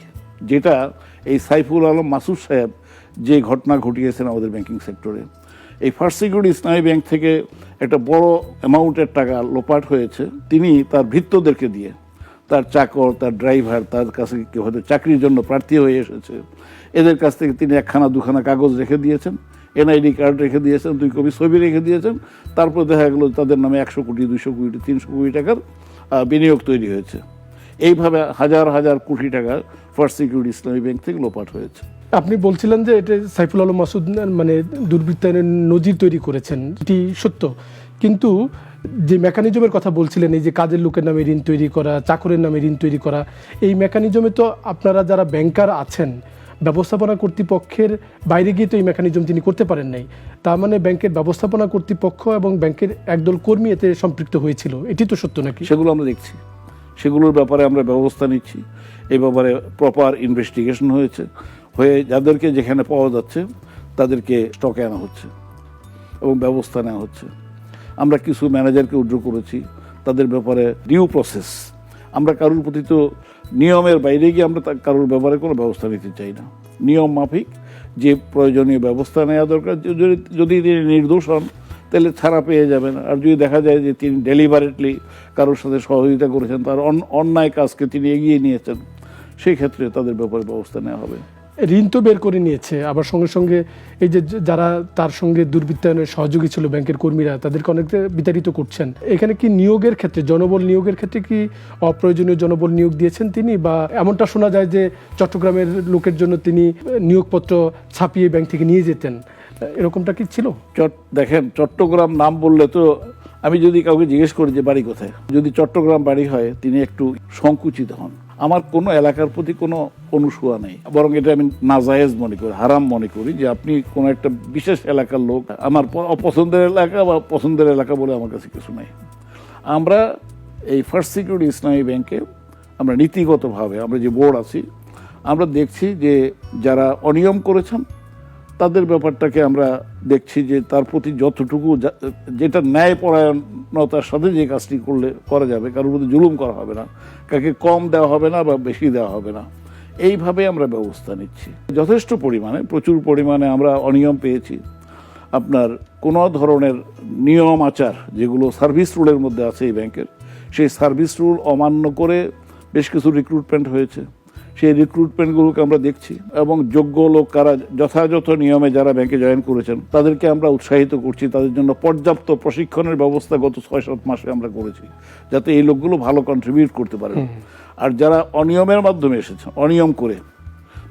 যেটা এই সাইফুল আলম মাসুদ সাহেব যে ঘটনা ঘটিয়েছেন আমাদের ব্যাংকিং সেক্টরে। এই ফার্স্ট সিকিউরিটি ইসলামী ব্যাংক থেকে একটা বড় অ্যামাউন্টের টাকা লোপাট হয়েছে। তিনি তার ভৃত্যদেরকে দিয়ে, তার চাকর, তার ড্রাইভার, তার কাছে কেউ হয়তো চাকরির জন্য প্রার্থী হয়ে এসেছে, এদের কাছ থেকে তিনি 1খানা 2খানা কাগজ রেখে দিয়েছেন, এনআইডি কার্ড রেখে দিয়েছেন, 2 কপি ছবি রেখে দিয়েছেন। তারপর দেখা গেল তাদের নামে 100 কোটি, 200 কোটি, 300 কোটি টাকার বিনিয়োগ তৈরি হয়েছে। এইভাবে হাজার হাজার কোটি টাকা ফার্স্ট সিকিউরিটি ইসলামী ব্যাংক থেকে লোপাট হয়েছে।
আপনি বলছিলেন যে এটা সাইফুল আলম মাসুদ মানে দুর্বৃত্তায়নের নজির তৈরি করেছেন, এটি সত্য, কিন্তু যে মেকানিজমের কথা বলছিলেন, এই যে কাজের লোকের নামে ঋণ তৈরি করা, চাকরের নামে ঋণ তৈরি করা, এই মেকানিজমে তো আপনারা যারা ব্যাংকার আছেন, ব্যবস্থাপনা কর্তৃপক্ষের বাইরে গিয়ে তো এই মেকানিজম তিনি করতে পারেন নাই। তার মানে ব্যাংকের ব্যবস্থাপনা কর্তৃপক্ষ এবং ব্যাংকের একদল কর্মী এতে সম্পৃক্ত হয়েছিল, এটি তো সত্য নাকি?
সেগুলো আমরা দেখছি, সেগুলোর ব্যাপারে আমরা ব্যবস্থা নিচ্ছি, এই ব্যাপারে প্রপার ইনভেস্টিগেশন হয়ে যাদেরকে যেখানে পাওয়া যাচ্ছে তাদেরকে স্টকে আনা হচ্ছে এবং ব্যবস্থা নেওয়া হচ্ছে। আমরা কিছু ম্যানেজারকে উইথড্র করেছি, তাদের ব্যাপারে ডিউ প্রসেস, আমরা কারোর প্রতি তো নিয়মের বাইরে গিয়ে আমরা কারোর ব্যাপারে কোনো ব্যবস্থা নিতে চাই না। নিয়ম মাফিক যে প্রয়োজনীয় ব্যবস্থা নেওয়া দরকার, যদি তিনি নির্দোষ হন তাহলে ছাড়া পেয়ে যাবেন, আর যদি দেখা যায় যে তিনি ডেলিভারেটলি কারোর সাথে সহযোগিতা করেছেন, তার অন্যায় কাজকে তিনি এগিয়ে নিয়েছেন, সেই ক্ষেত্রে তাদের ব্যাপারে ব্যবস্থা নেওয়া হবে।
ঋণ তো বের করে নিয়েছে, আবার সঙ্গে সঙ্গে এই যে যারা তার সঙ্গে দুর্বৃত্তায়নের সহযোগী ছিল ব্যাংকের কর্মীরা, তাদেরকে অনেকটা বিতাড়িত করছেন। এখানে কি নিয়োগের ক্ষেত্রে, জনবল নিয়োগের ক্ষেত্রে কি অপ্রয়োজনীয় জনবল নিয়োগ দিয়েছেন তিনি, বা এমনটা শোনা যায় যে চট্টগ্রামের লোকের জন্য তিনি নিয়োগপত্র ছাপিয়ে ব্যাংক থেকে নিয়ে যেতেন, এরকমটা কি ছিল?
দেখেন, চট্টগ্রাম নাম বললে তো আমি যদি কাউকে জিজ্ঞেস করি যে বাড়ি কোথায়, যদি চট্টগ্রাম বাড়ি হয় তিনি একটু সংকুচিত হন। আমার কোনো এলাকার প্রতি কোনো অনুসূয়া নেই, বরং এটা আমি নাজায়েজ মনে করি, হারাম মনে করি যে আপনি কোনো একটা বিশেষ এলাকার লোক, আমার অপছন্দের এলাকা বা পছন্দের এলাকা বলে আমার কাছে কিছু নেই। আমরা এই ফার্স্ট সিকিউরিটি ইসলামী ব্যাংকে আমরা নীতিগতভাবে, আমরা যে বোর্ড আছি, আমরা দেখছি যে যারা অনিয়ম করেছেন তাদের ব্যাপারটাকে আমরা দেখছি যে তার প্রতি যতটুকু, যেটা ন্যায়পরায়ণতার সাথে যে কাজটি করা যাবে, কারোর প্রতি জুলুম করা হবে না, কাকে কম দেওয়া হবে না বা বেশি দেওয়া হবে না, এইভাবে আমরা ব্যবস্থা নিচ্ছি। যথেষ্ট পরিমাণে, প্রচুর পরিমাণে আমরা অনিয়ম পেয়েছি। আপনার কোনো ধরনের নিয়ম আচার যেগুলো সার্ভিস রুলের মধ্যে আছে এই ব্যাংকের, সেই সার্ভিস রুল অমান্য করে বেশ কিছু রিক্রুটমেন্ট হয়েছে। সেই রিক্রুটমেন্টগুলোকে আমরা দেখছি এবং যোগ্য লোক কারা যথাযথ নিয়মে যারা ব্যাংকে জয়েন করেছেন তাদেরকে আমরা উৎসাহিত করছি। তাদের জন্য পর্যাপ্ত প্রশিক্ষণের ব্যবস্থা গত 6-7 মাসে আমরা করেছি, যাতে এই লোকগুলো ভালো কন্ট্রিবিউট করতে পারে। আর যারা অনিয়মের মাধ্যমে এসেছে, অনিয়ম করে,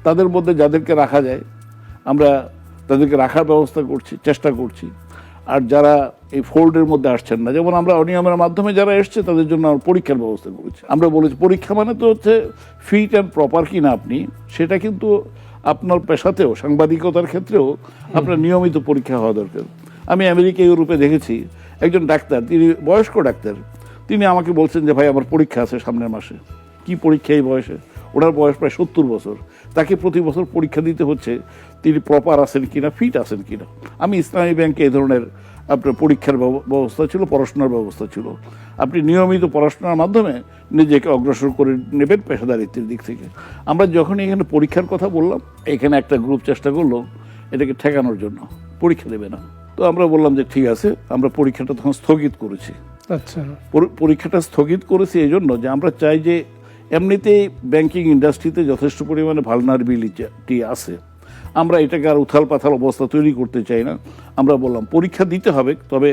তাদের মধ্যে যাদেরকে রাখা যায় আমরা তাদেরকে রাখার ব্যবস্থা করছি, চেষ্টা করছি। আর যারা এই ফোল্ডের মধ্যে আসছেন না, যেমন আমরা অনিয়মের মাধ্যমে যারা এসছে তাদের জন্য আমরা পরীক্ষার ব্যবস্থা করেছি। আমরা বলেছি পরীক্ষা মানে তো হচ্ছে ফিট অ্যান্ড প্রপার কিনা আপনি, সেটা কিন্তু আপনার পেশাতেও, সাংবাদিকতার ক্ষেত্রেও আপনার নিয়মিত পরীক্ষা হওয়া দরকার। আমি আমেরিকা, ইউরোপে দেখেছি একজন ডাক্তার, তিনি বয়স্ক ডাক্তার, তিনি আমাকে বলছেন যে ভাই আমার পরীক্ষা আছে সামনের মাসে। কি পরীক্ষা এই বয়সে? ওনার বয়স প্রায় 70 বছর। তাকে প্রতি বছর পরীক্ষা দিতে হচ্ছে তিনি প্রপার আছেন কিনা, ফিট আছেন কিনা। আমি ইসলামী ব্যাংকে এই ধরনের আপনার পরীক্ষার ব্যবস্থা ছিল, পড়াশোনার ব্যবস্থা ছিল। আপনি নিয়মিত পড়াশোনার মাধ্যমে নিজেকে অগ্রসর করে নেবেন পেশাদারিত্বের দিক থেকে। আমরা যখন এখানে পরীক্ষার কথা বললাম, এখানে একটা গ্রুপ চেষ্টা করলো এটাকে ঠেকানোর জন্য, পরীক্ষা দেবে না। তো আমরা বললাম যে ঠিক আছে, আমরা পরীক্ষাটা তখন স্থগিত করেছি।
আচ্ছা,
পরীক্ষাটা স্থগিত করেছি এই জন্য যে আমরা চাই যে এমনিতেই ব্যাংকিং ইন্ডাস্ট্রিতে যথেষ্ট পরিমাণে ভালনারেবিলিটি আছে, আমরা এটাকে আর উথাল পাথাল অবস্থা তৈরি করতে চাই না। আমরা বললাম পরীক্ষা দিতে হবে, তবে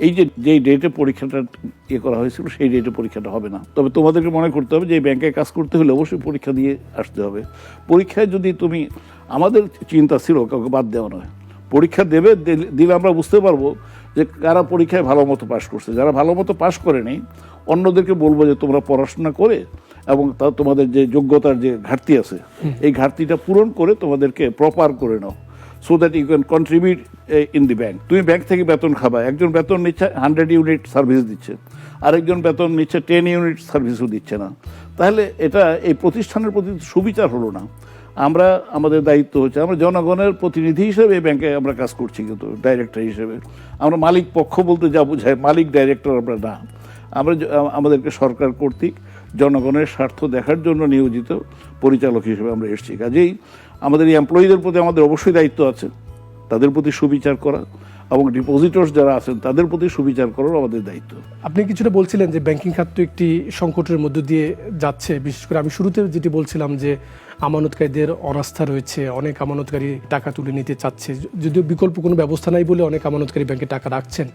এই যেই ডেটে পরীক্ষাটা করা হয়েছিল সেই ডেটে পরীক্ষাটা হবে না। তবে তোমাদেরকে মনে করতে হবে যে এই ব্যাংকে কাজ করতে হলে অবশ্যই পরীক্ষা দিয়ে আসতে হবে। পরীক্ষায় যদি তুমি, আমাদের চিন্তা ছিল কাউকে বাদ দেওয়া নয়, পরীক্ষা দিলে আমরা বুঝতে পারবো যে কারা পরীক্ষায় ভালো মতো পাশ করছে। যারা ভালো মতো পাশ করেনি অন্যদেরকে বলবো যে তোমরা পড়াশোনা করে এবং তা তোমাদের যে যোগ্যতার যে ঘাটতি আছে এই ঘাটতিটা পূরণ করে তোমাদেরকে প্রপার করে নাও, so that you can contribute in the bank. তুমি ব্যাংক থেকে বেতন খাবা, একজন বেতন নিচ্ছে 100 ইউনিট সার্ভিস দিচ্ছে, আরেকজন বেতন নিচ্ছে 10 ইউনিট সার্ভিসও দিচ্ছে না, তাহলে এটা এই প্রতিষ্ঠানের প্রতি সুবিচার হলো না। আমরা, আমাদের দায়িত্ব হচ্ছে আমরা জনগণের প্রতিনিধি হিসেবে এই ব্যাংকে আমরা কাজ করছি, কিন্তু ডাইরেক্টর হিসেবে আমরা মালিক পক্ষ বলতে যা বোঝায়, মালিক ডাইরেক্টর আমরা না। আমরা আমাদেরকে সরকার কর্তৃক জনগণের স্বার্থ দেখার জন্য নিয়োজিত পরিচালক হিসেবে আমরা এসেছি। কাজেই আমাদের এই এমপ্লয়ীদের প্রতি আমাদের অবশ্যই দায়িত্ব আছে, তাদের প্রতি সুবিচার করা, এবং ডিপোজিটর্স যারা আছেন তাদের প্রতি সুবিচার করার আমাদের দায়িত্ব।
আপনি কিছুটা বলছিলেন যে ব্যাংকিং খাত তো একটি সংকটের মধ্য দিয়ে যাচ্ছে। বিশেষ করে আমি শুরুতে যেটি বলছিলাম যে আমানতকারীদের অনাস্থা রয়েছে, অনেক আমানতকারী টাকা তুলে নিতে চাচ্ছে, যদিও বিকল্প কোনো ব্যবস্থা নাই বলে অনেক আমানতকারী ব্যাংকে টাকা রাখছেন।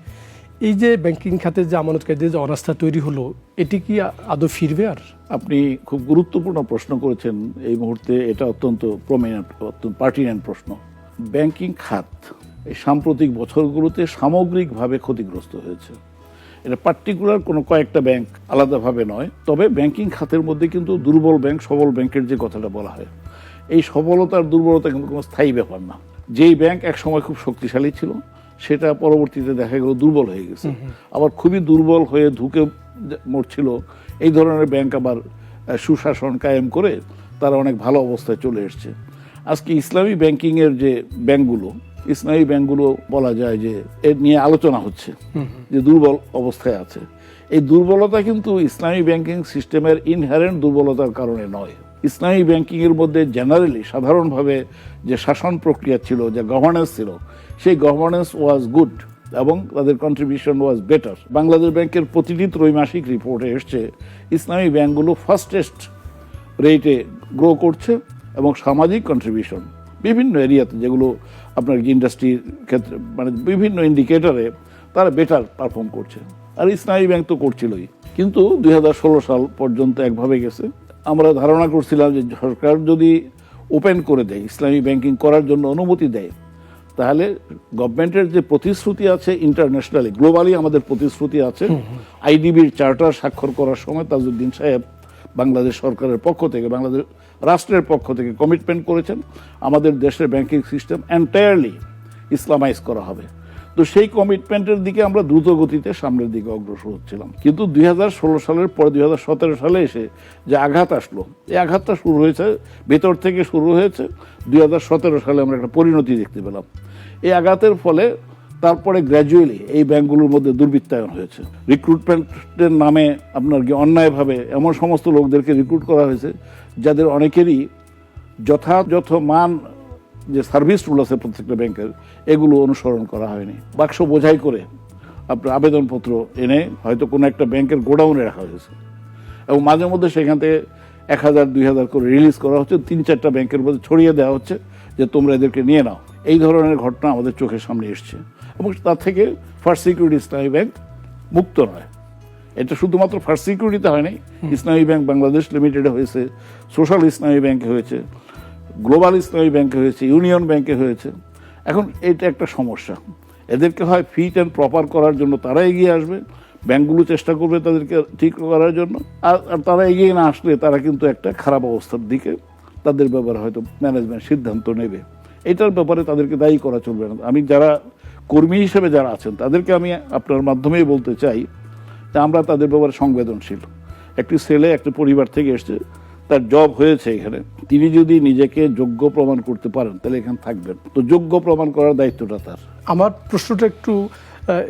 এই যে ব্যাংকিং খাতের যে আমানতকারীদের যে অনাস্থা তৈরি হলো, এটি কি আদৌ ফিরবে? আর
আপনি খুব গুরুত্বপূর্ণ প্রশ্ন করেছেন এই মুহূর্তে, এটা অত্যন্ত প্রমিনেন্ট, অত্যন্ত পার্টিনেন্ট প্রশ্ন। ব্যাংকিং খাত এই সাম্প্রতিক বছরগুলোতে সামগ্রিকভাবে ক্ষতিগ্রস্ত হয়েছে। এটা পার্টিকুলার কোনো কয়েকটা ব্যাংক আলাদাভাবে নয়, তবে ব্যাংকিং খাতের মধ্যে কিন্তু দুর্বল ব্যাংক, সবল ব্যাংকের যে কথাটা বলা হয়, এই সবলতার দুর্বলতা কিন্তু কোনো স্থায়ী ব্যাপার না। যেই ব্যাংক এক সময় খুব শক্তিশালী ছিল সেটা পরবর্তীতে দেখা গেল দুর্বল হয়ে গেছে, আবার খুবই দুর্বল হয়ে ধুকে মরছিল, এই ধরনের ব্যাংক আবার সুশাসন কায়েম করে তারা অনেক ভালো অবস্থায় চলে এসছে। আজকে ইসলামী ব্যাংকিংয়ের যে ব্যাংকগুলো, ইসলামী ব্যাংকগুলো বলা যায় যে এর নিয়ে আলোচনা হচ্ছে যে দুর্বল অবস্থায় আছে। এই দুর্বলতা কিন্তু ইসলামী ব্যাংকিং সিস্টেমের ইনহেরেন্ট দুর্বলতার কারণে নয়। ইসলামী ব্যাংকিংয়ের মধ্যে জেনারেলি সাধারণভাবে যে শাসন প্রক্রিয়া ছিল, যে গভর্নেন্স ছিল, সেই গভর্নেন্স ওয়াজ গুড এবং তাদের কন্ট্রিবিউশন ওয়াজ বেটার। বাংলাদেশ ব্যাংকের প্রতিটি ত্রৈমাসিক রিপোর্টে এসছে ইসলামী ব্যাংকগুলো ফাস্টেস্ট রেটে গ্রো করছে এবং সামাজিক কন্ট্রিবিউশন বিভিন্ন এরিয়াতে, যেগুলো আপনার ইন্ডাস্ট্রির ক্ষেত্রে মানে বিভিন্ন ইন্ডিকেটরে তারা বেটার পারফর্ম করছে। আর ইসলামী ব্যাংক তো করছিলই, কিন্তু 2016 সাল পর্যন্ত একভাবে গেছে। আমরা ধারণা করছিলাম যে সরকার যদি ওপেন করে দেয়, ইসলামী ব্যাংকিং করার জন্য অনুমতি দেয়, তাহলে গভর্নমেন্টের যে প্রতিশ্রুতি আছে ইন্টারন্যাশনালি, গ্লোবালি আমাদের প্রতিশ্রুতি আছে, আইডিবির চার্টার স্বাক্ষর করার সময় তাজউদ্দিন সাহেব বাংলাদেশ সরকারের পক্ষ থেকে, বাংলাদেশ রাষ্ট্রের পক্ষ থেকে কমিটমেন্ট করেছেন আমাদের দেশের ব্যাংকিং সিস্টেম এন্টায়ারলি ইসলামাইজ করা হবে। তো সেই কমিটমেন্টের দিকে আমরা দ্রুত গতিতে সামনের দিকে অগ্রসর হচ্ছিলাম। কিন্তু 2016 সালের পরে 2017 সালে এসে যে আঘাত আসলো, এই আঘাতটা শুরু হয়েছে ভেতর থেকে, শুরু হয়েছে 2017 সালে আমরা একটা পরিণতি দেখতে পেলাম। এই আঘাতের ফলে তারপরে গ্র্যাজুয়ালি এই ব্যাংকগুলোর মধ্যে দুর্বৃত্তায়ন হয়েছে। রিক্রুটমেন্টের নামে আপনার কি অন্যায়ভাবে এমন সমস্ত লোকদেরকে রিক্রুট করা হয়েছে যাদের অনেকেরই যথাযথ মান যে সার্ভিস রুল আছে প্রত্যেকটা ব্যাংকের, এগুলো অনুসরণ করা হয়নি। বাক্স বোঝাই করে আপনার আবেদনপত্র এনে হয়তো কোনো একটা ব্যাংকের গোডাউনে রাখা হয়েছে, এবং মাঝে মধ্যে সেখান থেকে 1000 2000 করে রিলিজ করা হচ্ছে, 3-4টা ব্যাংকের মধ্যে ছড়িয়ে দেওয়া হচ্ছে যে তোমরা এদেরকে নিয়ে নাও। এই ধরনের ঘটনা আমাদের চোখের সামনে এসছে, এবং তার থেকে ফার্স্ট সিকিউরিটি ইসলামী ব্যাংক মুক্ত নয়। এটা শুধুমাত্র ফার্স্ট সিকিউরিটিতে হয়নি, ইসলামী ব্যাংক বাংলাদেশ লিমিটেডে হয়েছে, সোশ্যাল ইসলামী ব্যাংকে হয়েছে, গ্লোবাল ইসলামী ব্যাংকে হয়েছে, ইউনিয়ন ব্যাংকে হয়েছে। এখন এটা একটা সমস্যা, এদেরকে হয় ফিট অ্যান্ড প্রপার করার জন্য তারা এগিয়ে আসবে, ব্যাংকগুলো চেষ্টা করবে তাদেরকে ঠিক করার জন্য, আর তারা এগিয়ে না আসলে তারা কিন্তু একটা খারাপ অবস্থার দিকে তাদের ব্যাপারে হয়তো ম্যানেজমেন্ট সিদ্ধান্ত নেবে। এটার ব্যাপারে তাদেরকে দায়ী করা চলবে না। আমি যারা কর্মী হিসেবে যারা আছেন তাদেরকে আমি আপনার মাধ্যমেই বলতে চাই যে আমরা তাদের ব্যাপারে সংবেদনশীল। একটি ছেলে একটি পরিবার থেকে এসছে, তার জব হয়েছে এখানে, তিনি যদি নিজেকে যোগ্য প্রমাণ করতে পারেন তাহলে এখানে থাকবেন, তো যোগ্য প্রমাণ করার দায়িত্বটা তার।
আমার প্রশ্নটা একটু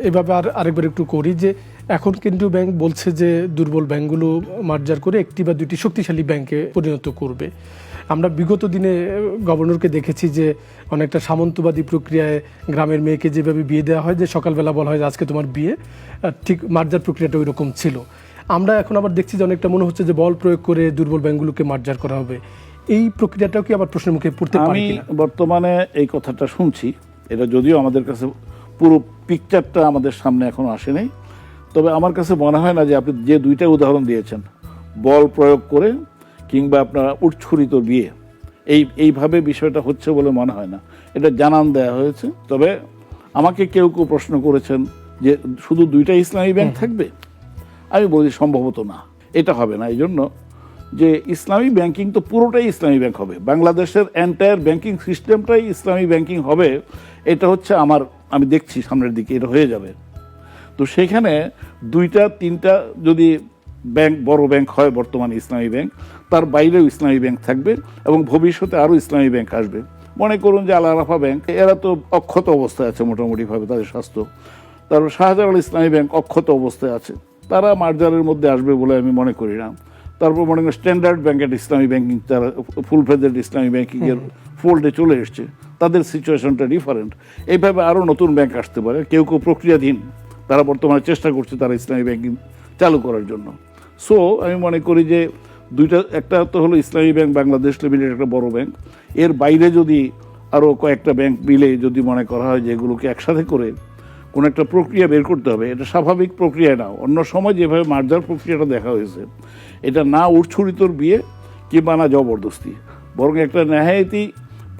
এভাবে আরেকবার একটু করি যে এখন কিন্তু ব্যাংক বলছে যে দুর্বল ব্যাংকগুলো মার্জার করে একটি বা দুটি শক্তিশালী ব্যাংকে পরিণত করবে। আমরা বিগত দিনে গভর্নরকে দেখেছি যে অনেকটা সামন্তবাদী প্রক্রিয়ায় গ্রামের মেয়েকে যেভাবে বিয়ে দেওয়া হয়, যে সকালবেলা বলা হয় যে আজকে তোমার বিয়ে, ঠিক মার্জার প্রক্রিয়াটা ওই রকম ছিল। আমরা এখন আবার দেখছি যে অনেকটা মনে হচ্ছে যে বল প্রয়োগ করে দুর্বল ব্যাংকগুলোকে মার্জার করা হবে। এই প্রক্রিয়াটাও কি আবার প্রশ্নের মুখে পড়তে পারে
আমি
কিনা?
বর্তমানে এই কথাটা শুনছি, এটা যদিও আমাদের কাছে পুরো পিকচারটা আমাদের সামনে এখনো আসেনি, তবে আমার কাছে মনে হয় না যে আপনি যে দুইটা উদাহরণ দিয়েছেন, বল প্রয়োগ করে কিংবা আপনারা উৎছুরিত বিয়ে, এইভাবে বিষয়টা হচ্ছে বলে মনে হয় না। এটা জানান দেয়া হয়েছে। তবে আমাকে কেউ কেউ প্রশ্ন করেছেন যে শুধু দুইটা ইসলামী ব্যাংক থাকবে, আমি বলি সম্ভবত না, এটা হবে না। এই জন্য যে ইসলামী ব্যাংকিং তো পুরোটাই ইসলামী ব্যাংক হবে, বাংলাদেশের এন্টায়ার ব্যাংকিং সিস্টেমটাই ইসলামী ব্যাংকিং হবে, এটা হচ্ছে আমি দেখছি সামনের দিকে এটা হয়ে যাবে। তো সেখানে 2-3টা যদি ব্যাংক, বড় ব্যাংক হয় বর্তমানে ইসলামী ব্যাংক, তার বাইরেও ইসলামী ব্যাংক থাকবে, এবং ভবিষ্যতে আরও ইসলামী ব্যাংক আসবে। মনে করুন যে আল আরাফা ব্যাংক, এরা তো অক্ষত অবস্থায় আছে মোটামুটিভাবে তাদের স্বাস্থ্য। তারপর শাহজালাল ইসলামী ব্যাংক অক্ষত অবস্থায় আছে, তারা মার্জারের মধ্যে আসবে বলে আমি মনে করি না। তারপর মনে করেন স্ট্যান্ডার্ড ব্যাংকের ইসলামী ব্যাংকিং, তারা ফুল ফেজেড ইসলামী ব্যাংকিংয়ের ফোল্ডে চলে এসছে, তাদের সিচুয়েশনটা ডিফারেন্ট। এইভাবে আরও নতুন ব্যাংক আসতে পারে, কেউ কেউ প্রক্রিয়াধীন, তারা বর্তমানে চেষ্টা করছে তারা ইসলামী ব্যাংকিং চালু করার জন্য। সো আমি মনে করি যে একটা তো হলো ইসলামী ব্যাংক বাংলাদেশ লিমিটেড, একটা বড় ব্যাংক, এর বাইরে যদি আরও কয়েকটা ব্যাংক মিলে যদি মনে করা হয় যে এগুলোকে একসাথে করে কোনো একটা প্রক্রিয়া বের করতে হবে, এটা স্বাভাবিক প্রক্রিয়া না। অন্য সময় যেভাবে মার্জার প্রক্রিয়াটা দেখা হয়েছে, এটা না উৎছুরিতর বিয়ে কিংবা না জবরদস্তি, বরং একটা নেহায়েতি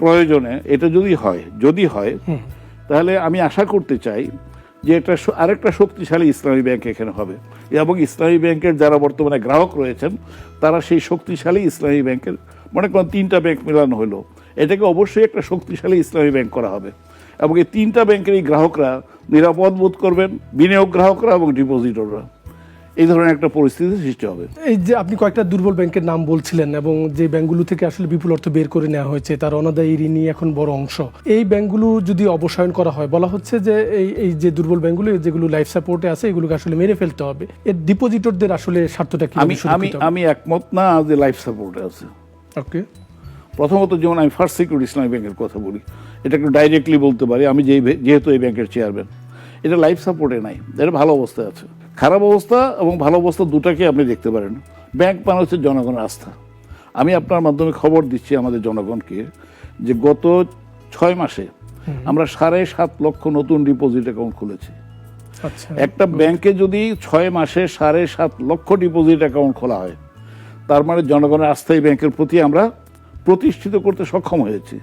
প্রয়োজনে এটা যদি হয় তাহলে আমি আশা করতে চাই যে এটা আরেকটা শক্তিশালী ইসলামী ব্যাংক এখানে হবে, এবং ইসলামী ব্যাংকের যারা বর্তমানে গ্রাহক রয়েছেন তারা সেই শক্তিশালী ইসলামী ব্যাংকের, মনে করেন 3টা ব্যাংক মেলানো হলো, এটাকে অবশ্যই একটা শক্তিশালী ইসলামী ব্যাংক করা হবে, এবং এই 3টা ব্যাংকের এই গ্রাহকরা নিরাপদ বোধ করবেন, বিনিয়োগ গ্রাহকরা এবং ডিপোজিটররা। এই ধরনের একটা পরিস্থিতি সৃষ্টি হবে।
এই যে আপনি কয়েকটা দুর্বল ব্যাংকের নাম বলছিলেন, এবং যে ব্যাংকগুলো থেকে আসলে বিপুল অর্থ বের করে নেওয়া হয়েছে, তার অনাদায়ী ঋণই এখন বড় অংশ, এই ব্যাংকগুলো যদি অবসায়ন করা হয়, বলা হচ্ছে যে এই যে দুর্বল ব্যাংকগুলো যেগুলো লাইফ সাপোর্টে আছে এগুলোকে আসলে মেরে ফেলতে হবে। এর ডিপোজিটরদের আসলে স্বার্থটা কি?
আমি একমত না যে লাইফ সাপোর্টে আছে।
ওকে,
প্রথমত যেমন আমি ফার্স্ট সিকিউরিটি ইসলামী ব্যাংকের কথা বলি, এটা একটু ডাইরেক্টলি বলতে পারি, আমি যেহেতু এই ব্যাংকের চেয়ারম্যান, এটা লাইফ সাপোর্টে নাই, এটা ভালো অবস্থায় আছে। খারাপ অবস্থা এবং ভালো অবস্থা দুটাকে আপনি দেখতে পারেন। ব্যাংক মানে হচ্ছে জনগণের আস্থা। আমি আপনার মাধ্যমে খবর দিচ্ছি আমাদের জনগণকে যে গত 6 মাসে আমরা 7.5 লক্ষ নতুন ডিপোজিট অ্যাকাউন্ট খুলেছি। একটা ব্যাংকে যদি 6 মাসে 7.5 লক্ষ ডিপোজিট অ্যাকাউন্ট খোলা হয়, তার মানে জনগণের আস্থা এই ব্যাংকের প্রতি আমরা প্রতিষ্ঠিত করতে সক্ষম হয়েছি।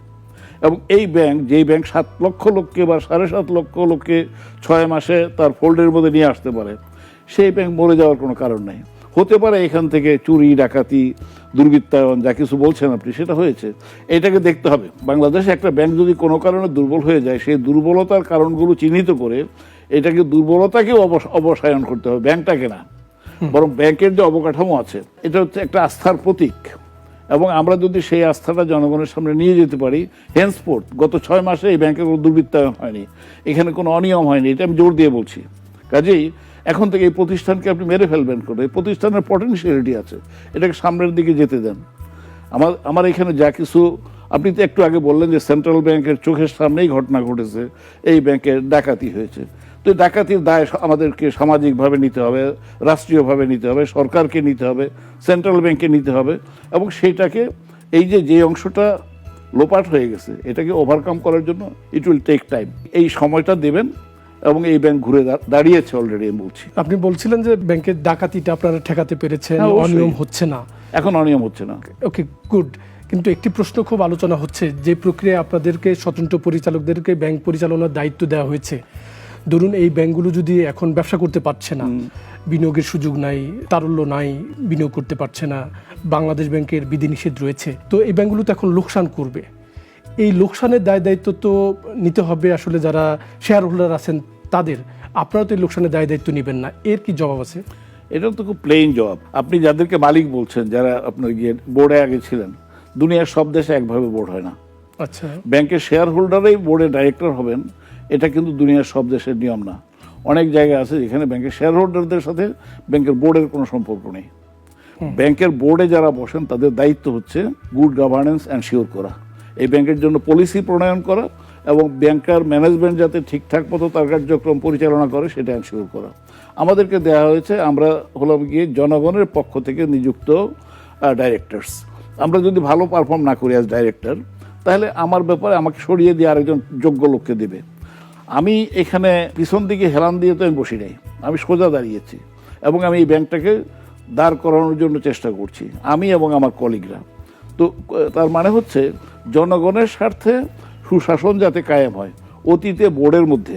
এবং এই ব্যাংক, যেই ব্যাংক 7 লক্ষ লোককে বা 7.5 লক্ষ লোককে 6 মাসে তার ফোল্ডের মধ্যে নিয়ে আসতে পারে, সেই ব্যাংক মরে যাওয়ার কোনো কারণ নেই। হতে পারে এখান থেকে চুরি, ডাকাতি, দুর্বৃত্তায়ন, যা কিছু বলছেন আপনি, সেটা হয়েছে, এটাকে দেখতে হবে। বাংলাদেশে একটা ব্যাংক যদি কোনো কারণে দুর্বল হয়ে যায়, সেই দুর্বলতার কারণগুলো চিহ্নিত করে এটাকে দুর্বলতাকেও অবসায়ন করতে হবে, ব্যাংকটাকে না। বরং ব্যাংকের যে অবকাঠামো আছে, এটা হচ্ছে একটা আস্থার প্রতীক, এবং আমরা যদি সেই আস্থাটা জনগণের সামনে নিয়ে যেতে পারি, হেন্সফোর্থ গত 6 মাসে এই ব্যাংকে কোনো দুর্বৃত্তায়ন হয়নি, এখানে কোনো অনিয়ম হয়নি, এটা আমি জোর দিয়ে বলছি। কাজেই এখন থেকে এই প্রতিষ্ঠানকে আপনি মেরে ফেলবেন করে, এই প্রতিষ্ঠানের পটেনশিয়ালিটি আছে, এটাকে সামনের দিকে যেতে দেন। আমার এখানে যা কিছু, আপনি তো একটু আগে বললেন যে সেন্ট্রাল ব্যাংকের চোখের সামনেই ঘটনা ঘটেছে, এই ব্যাংকের ডাকাতি হয়েছে। তো ডাকাতির দায় আমাদেরকে সামাজিকভাবে নিতে হবে, রাষ্ট্রীয়ভাবে নিতে হবে, সরকারকে নিতে হবে, সেন্ট্রাল ব্যাংকে নিতে হবে, এবং সেইটাকে এই যে অংশটা লোপাট হয়ে গেছে এটাকে ওভারকাম করার জন্য ইট উইল টেক টাইম। এই সময়টা দেবেন, এবং এই ব্যাংক ঘুরে দাঁড়িয়েছে অলরেডি আমি বলছি।
আপনি বলছিলেন যে ব্যাংকের ডাকাতিটা আপনারা ঠেকাতে পেরেছেন,
হ্যাঁ, অবশ্যই।
অনিয়ম হচ্ছে না।
এখন অনিয়ম হচ্ছে না।
ওকে, গুড। কিন্তু একটি প্রশ্ন খুব আলোচনা হচ্ছে, যে প্রক্রিয়ায় আপনাদেরকে স্বতন্ত্র পরিচালকদেরকে ব্যাংক পরিচালনার দায়িত্ব দেওয়া হয়েছে, ধরুন এই ব্যাংকগুলো যদি এখন ব্যবসা করতে পারছে না, বিনিয়োগের সুযোগ নাই, তারল্য নাই, বিনিয়োগ করতে পারছে না, বাংলাদেশ ব্যাংকের বিধিনিষেধ রয়েছে, তো এই ব্যাংকগুলো তো এখন লোকসান করবে। এই লোকসানের দায় দায়িত্ব তো নিতে হবে আসলে যারা শেয়ার হোল্ডার আছেন তাদের। আপনারা তো এই লোকসানের দায় দায়িত্ব নেবেন না, এর কি জবাব আছে?
এটা তো খুব প্লেইন জবাব। আপনি যাদেরকে মালিক বলছেন, যারা আপনার গিয়ে বোর্ডে আগে ছিলেন, দুনিয়ার সব দেশে একভাবে বোর্ড হয় না।
আচ্ছা,
ব্যাংকের শেয়ার হোল্ডারই বোর্ডে ডাইরেক্টর হবেন, এটা কিন্তু দুনিয়ার সব দেশের নিয়ম না। অনেক জায়গা আছে যেখানে ব্যাংকের শেয়ার হোল্ডারদের সাথে ব্যাংকের বোর্ডের কোনো সম্পর্ক নেই। ব্যাংকের বোর্ডে যারা বসেন তাদের দায়িত্ব হচ্ছে গুড গভর্নেন্স এনশিওর করা, এই ব্যাংকের জন্য পলিসি প্রণয়ন করা, এবং ব্যাংকার ম্যানেজমেন্ট যাতে ঠিকঠাক মতো তার কার্যক্রম পরিচালনা করে সেটা এনশিওর করা। আমাদেরকে দেওয়া হয়েছে, আমরা হলাম গিয়ে জনগণের পক্ষ থেকে নিযুক্ত ডাইরেক্টরস। আমরা যদি ভালো পারফর্ম না করি অ্যাজ ডাইরেক্টর, তাহলে আমার ব্যাপারে আমাকে সরিয়ে দিয়ে আরেকজন যোগ্য লোককে দেবে। আমি এখানে পিছন দিকে হেলান দিয়ে তো আমি বসি নাই, আমি সোজা দাঁড়িয়েছি, এবং আমি এই ব্যাংকটাকে দাঁড় করানোর জন্য চেষ্টা করছি, আমি এবং আমার কলিগরা। তো তার মানে হচ্ছে জনগণের স্বার্থে সুশাসন যাতে কায়েম হয়। অতীতে বোর্ডের মধ্যে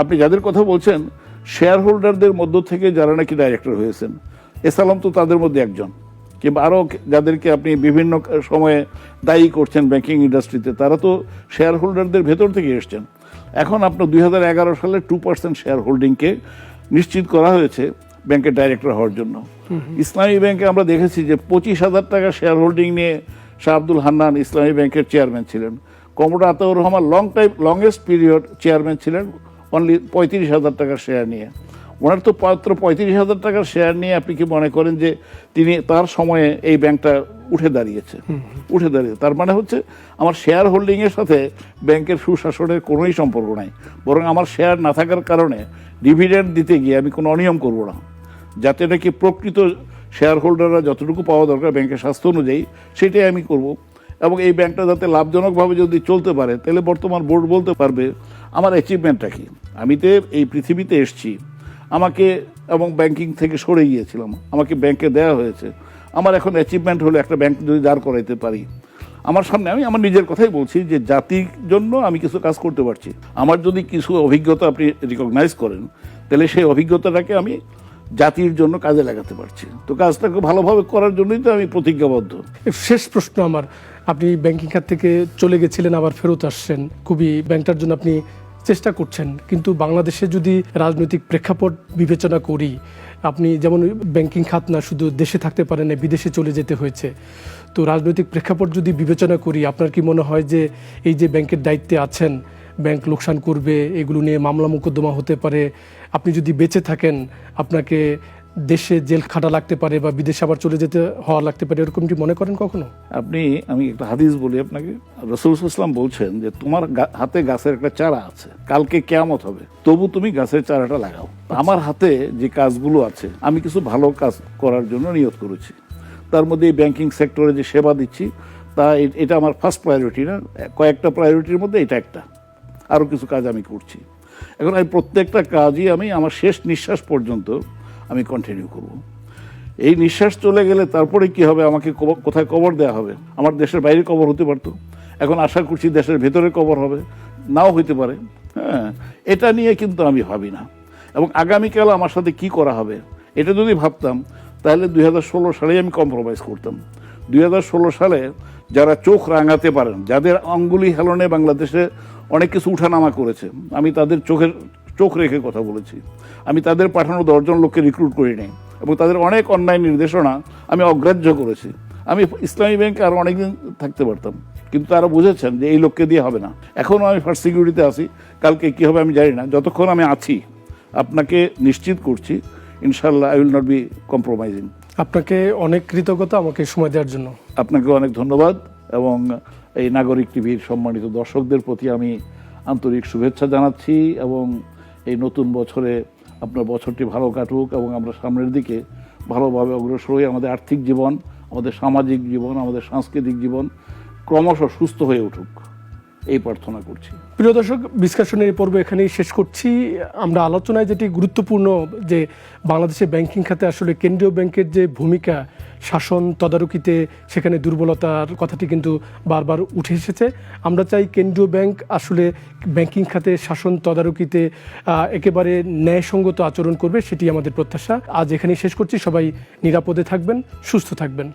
আপনি যাদের কথা বলছেন, শেয়ার হোল্ডারদের মধ্য থেকে যারা নাকি ডাইরেক্টর হয়েছেন, এসালাম তো তাদের মধ্যে একজন, কিংবা আরও যাদেরকে আপনি বিভিন্ন সময়ে দায়ী করছেন ব্যাংকিং ইন্ডাস্ট্রিতে, তারা তো শেয়ার হোল্ডারদের ভেতর থেকে এসছেন। এখন আপনার 2011 সালে 2% শেয়ার হোল্ডিংকে নিশ্চিত করা হয়েছে ব্যাংকের ডাইরেক্টর হওয়ার জন্য। ইসলামী ব্যাংকে আমরা দেখেছি যে 25,000 টাকা শেয়ার হোল্ডিং নিয়ে শাহ আব্দুল হান্নান ইসলামী ব্যাংকের চেয়ারম্যান ছিলেন। কমোডার Ataur Rahman longest period chairman ছিলেন অনলি 35,000 টাকার শেয়ার নিয়ে। ওনার তো মাত্র 35,000 টাকার শেয়ার নিয়ে আপনি কি মনে করেন যে তিনি তার সময়ে এই ব্যাংকটা উঠে দাঁড়িয়েছে? তার মানে হচ্ছে আমার শেয়ার হোল্ডিংয়ের সাথে ব্যাংকের সুশাসনের কোনোই সম্পর্ক নাই, বরং আমার শেয়ার না থাকার কারণে ডিভিডেন্ড দিতে গিয়ে আমি কোনো অনিয়ম করব না, যাতে নাকি প্রকৃত শেয়ার হোল্ডাররা যতটুকু পাওয়া দরকার ব্যাংকের স্বাস্থ্য অনুযায়ী সেটাই আমি করব। এবং এই ব্যাংকটা যাতে লাভজনকভাবে যদি চলতে পারে, তাহলে বর্তমান বোর্ড বলতে পারবে আমার অ্যাচিভমেন্টটা কি। আমি তো এই পৃথিবীতে এসেছি, আমাকে এবং ব্যাংকিং থেকে সরে গিয়েছিলাম, আমাকে ব্যাংকে দেওয়া হয়েছে। আমার এখন অ্যাচিভমেন্ট হলো একটা ব্যাংক যদি দাঁড় করাইতে পারি। আমার সামনে, আমি আমার নিজের কথাই বলছি, যে জাতির জন্য আমি কিছু কাজ করতে পারছি। আমার যদি কিছু অভিজ্ঞতা আপনি রিকগনাইজ করেন, তাহলে সেই অভিজ্ঞতাটাকে আমি জাতির জন্য কাজে লাগাতে পারছি। তো কাজটাকে ভালোভাবে করার জন্যই তো আমি প্রতিজ্ঞাবদ্ধ।
শেষ প্রশ্ন আমার, আপনি ব্যাংকিং খাত থেকে চলে গেছিলেন, আবার ফেরত আসছেন, খুবই ব্যাংকটার জন্য আপনি চেষ্টা করছেন, কিন্তু বাংলাদেশে যদি রাজনৈতিক প্রেক্ষাপট বিবেচনা করি, আপনি যেমন ব্যাংকিং খাত না শুধু দেশে থাকতে পারেন না, বিদেশে চলে যেতে হয়েছে। তো রাজনৈতিক প্রেক্ষাপট যদি বিবেচনা করি, আপনার কি মনে হয় যে এই যে ব্যাংকের দায়িত্বে আছেন, ব্যাংক লোকসান করবে, এগুলো নিয়ে মামলা মোকদ্দমা হতে পারে, আপনি যদি বেঁচে থাকেন আপনাকে দেশে জেল খাটা লাগতে পারে বা বিদেশে আবার চলে যেতে হওয়া লাগতে পারে, এরকম কি মনে করেন কখনো?
আমি একটা হাদিস বলি আপনাকে। রাসূল সাল্লাল্লাহু আলাইহি ওয়াসাল্লাম বলছেন যে তোমার হাতে গাছের একটা চারা আছে, কালকে কিয়ামত হবে, তবু তুমি গাছের চারাটা লাগাও। আমার হাতে যে কাজগুলো আছে, আমি কিছু ভালো কাজ করার জন্য নিয়ত করেছি। তার মধ্যে এই ব্যাংকিং সেক্টরে যে সেবা দিচ্ছি, তা এটা আমার ফার্স্ট প্রায়োরিটি না, কয়েকটা প্রায়োরিটির মধ্যে এটা একটা। আরও কিছু কাজ আমি করছি। এখন আমি প্রত্যেকটা কাজই আমি আমার শেষ নিঃশ্বাস পর্যন্ত আমি কন্টিনিউ করব। এই নিঃশ্বাস চলে গেলে তারপরে কি হবে, আমাকে কোথায় কবর দেওয়া হবে? আমার দেশের বাইরে কবর হতে পারতো, এখন আশা করছি দেশের ভেতরে কবর হবে, নাও হইতে পারে। হ্যাঁ, এটা নিয়ে কিন্তু আমি ভাবি না। এবং আগামীকাল আমার সাথে কি করা হবে এটা যদি ভাবতাম, তাহলে 2016 সালেই আমি কম্প্রোমাইজ করতাম। 2016 সালে যারা চোখ রাঙাতে পারেন, যাদের আঙ্গুলি হেলনে বাংলাদেশে অনেক কিছু উঠানামা করেছে, আমি তাদের চোখ রেখে কথা বলেছি। আমি তাদের পাঠানো 10 জন লোককে রিক্রুট করি নাই, এবং তাদের অনেক অন্যায় নির্দেশনা আমি অগ্রাহ্য করেছি। আমি ইসলামী ব্যাংকে আরও অনেকদিন থাকতে পারতাম, কিন্তু তারা বুঝেছেন যে এই লোককে দিয়ে হবে না। এখনও আমি ফার্স্ট সিকিউরিটিতে আছি, কালকে কী হবে আমি জানি না। যতক্ষণ আমি আছি, আপনাকে নিশ্চিত করছি ইনশাল্লাহ I will not be compromising.
আপনাকে অনেক কৃতজ্ঞতা আমাকে সময় দেওয়ার জন্য।
আপনাকে অনেক ধন্যবাদ এবং এই নাগরিক টিভির সম্মানিত দর্শকদের প্রতি আমি আন্তরিক শুভেচ্ছা জানাচ্ছি এবং এই নতুন বছরে আপনার বছরটি ভালো কাটুক এবং আমরা সামনের দিকে ভালোভাবে অগ্রসর হই, আমাদের আর্থিক জীবন, আমাদের সামাজিক জীবন, আমাদের সাংস্কৃতিক জীবন ক্রমশ সুস্থ হয়ে উঠুক, এই প্রার্থনা করছি।
প্রিয় দর্শক, ডিসকাশনের এই পর্ব এখানেই শেষ করছি। আমরা আলোচনায় যেটি গুরুত্বপূর্ণ যে বাংলাদেশের ব্যাংকিং খাতে আসলে কেন্দ্রীয় ব্যাংকের যে ভূমিকা, শাসন তদারকিতে সেখানে দুর্বলতার কথাটি কিন্তু বারবার উঠে এসেছে। আমরা চাই কেন্দ্রীয় ব্যাংক আসলে ব্যাংকিং খাতে শাসন তদারকিতে একেবারে ন্যায়সঙ্গত আচরণ করবে, সেটি আমাদের প্রত্যাশা। আজ এখানেই শেষ করছি। সবাই নিরাপদে থাকবেন, সুস্থ থাকবেন।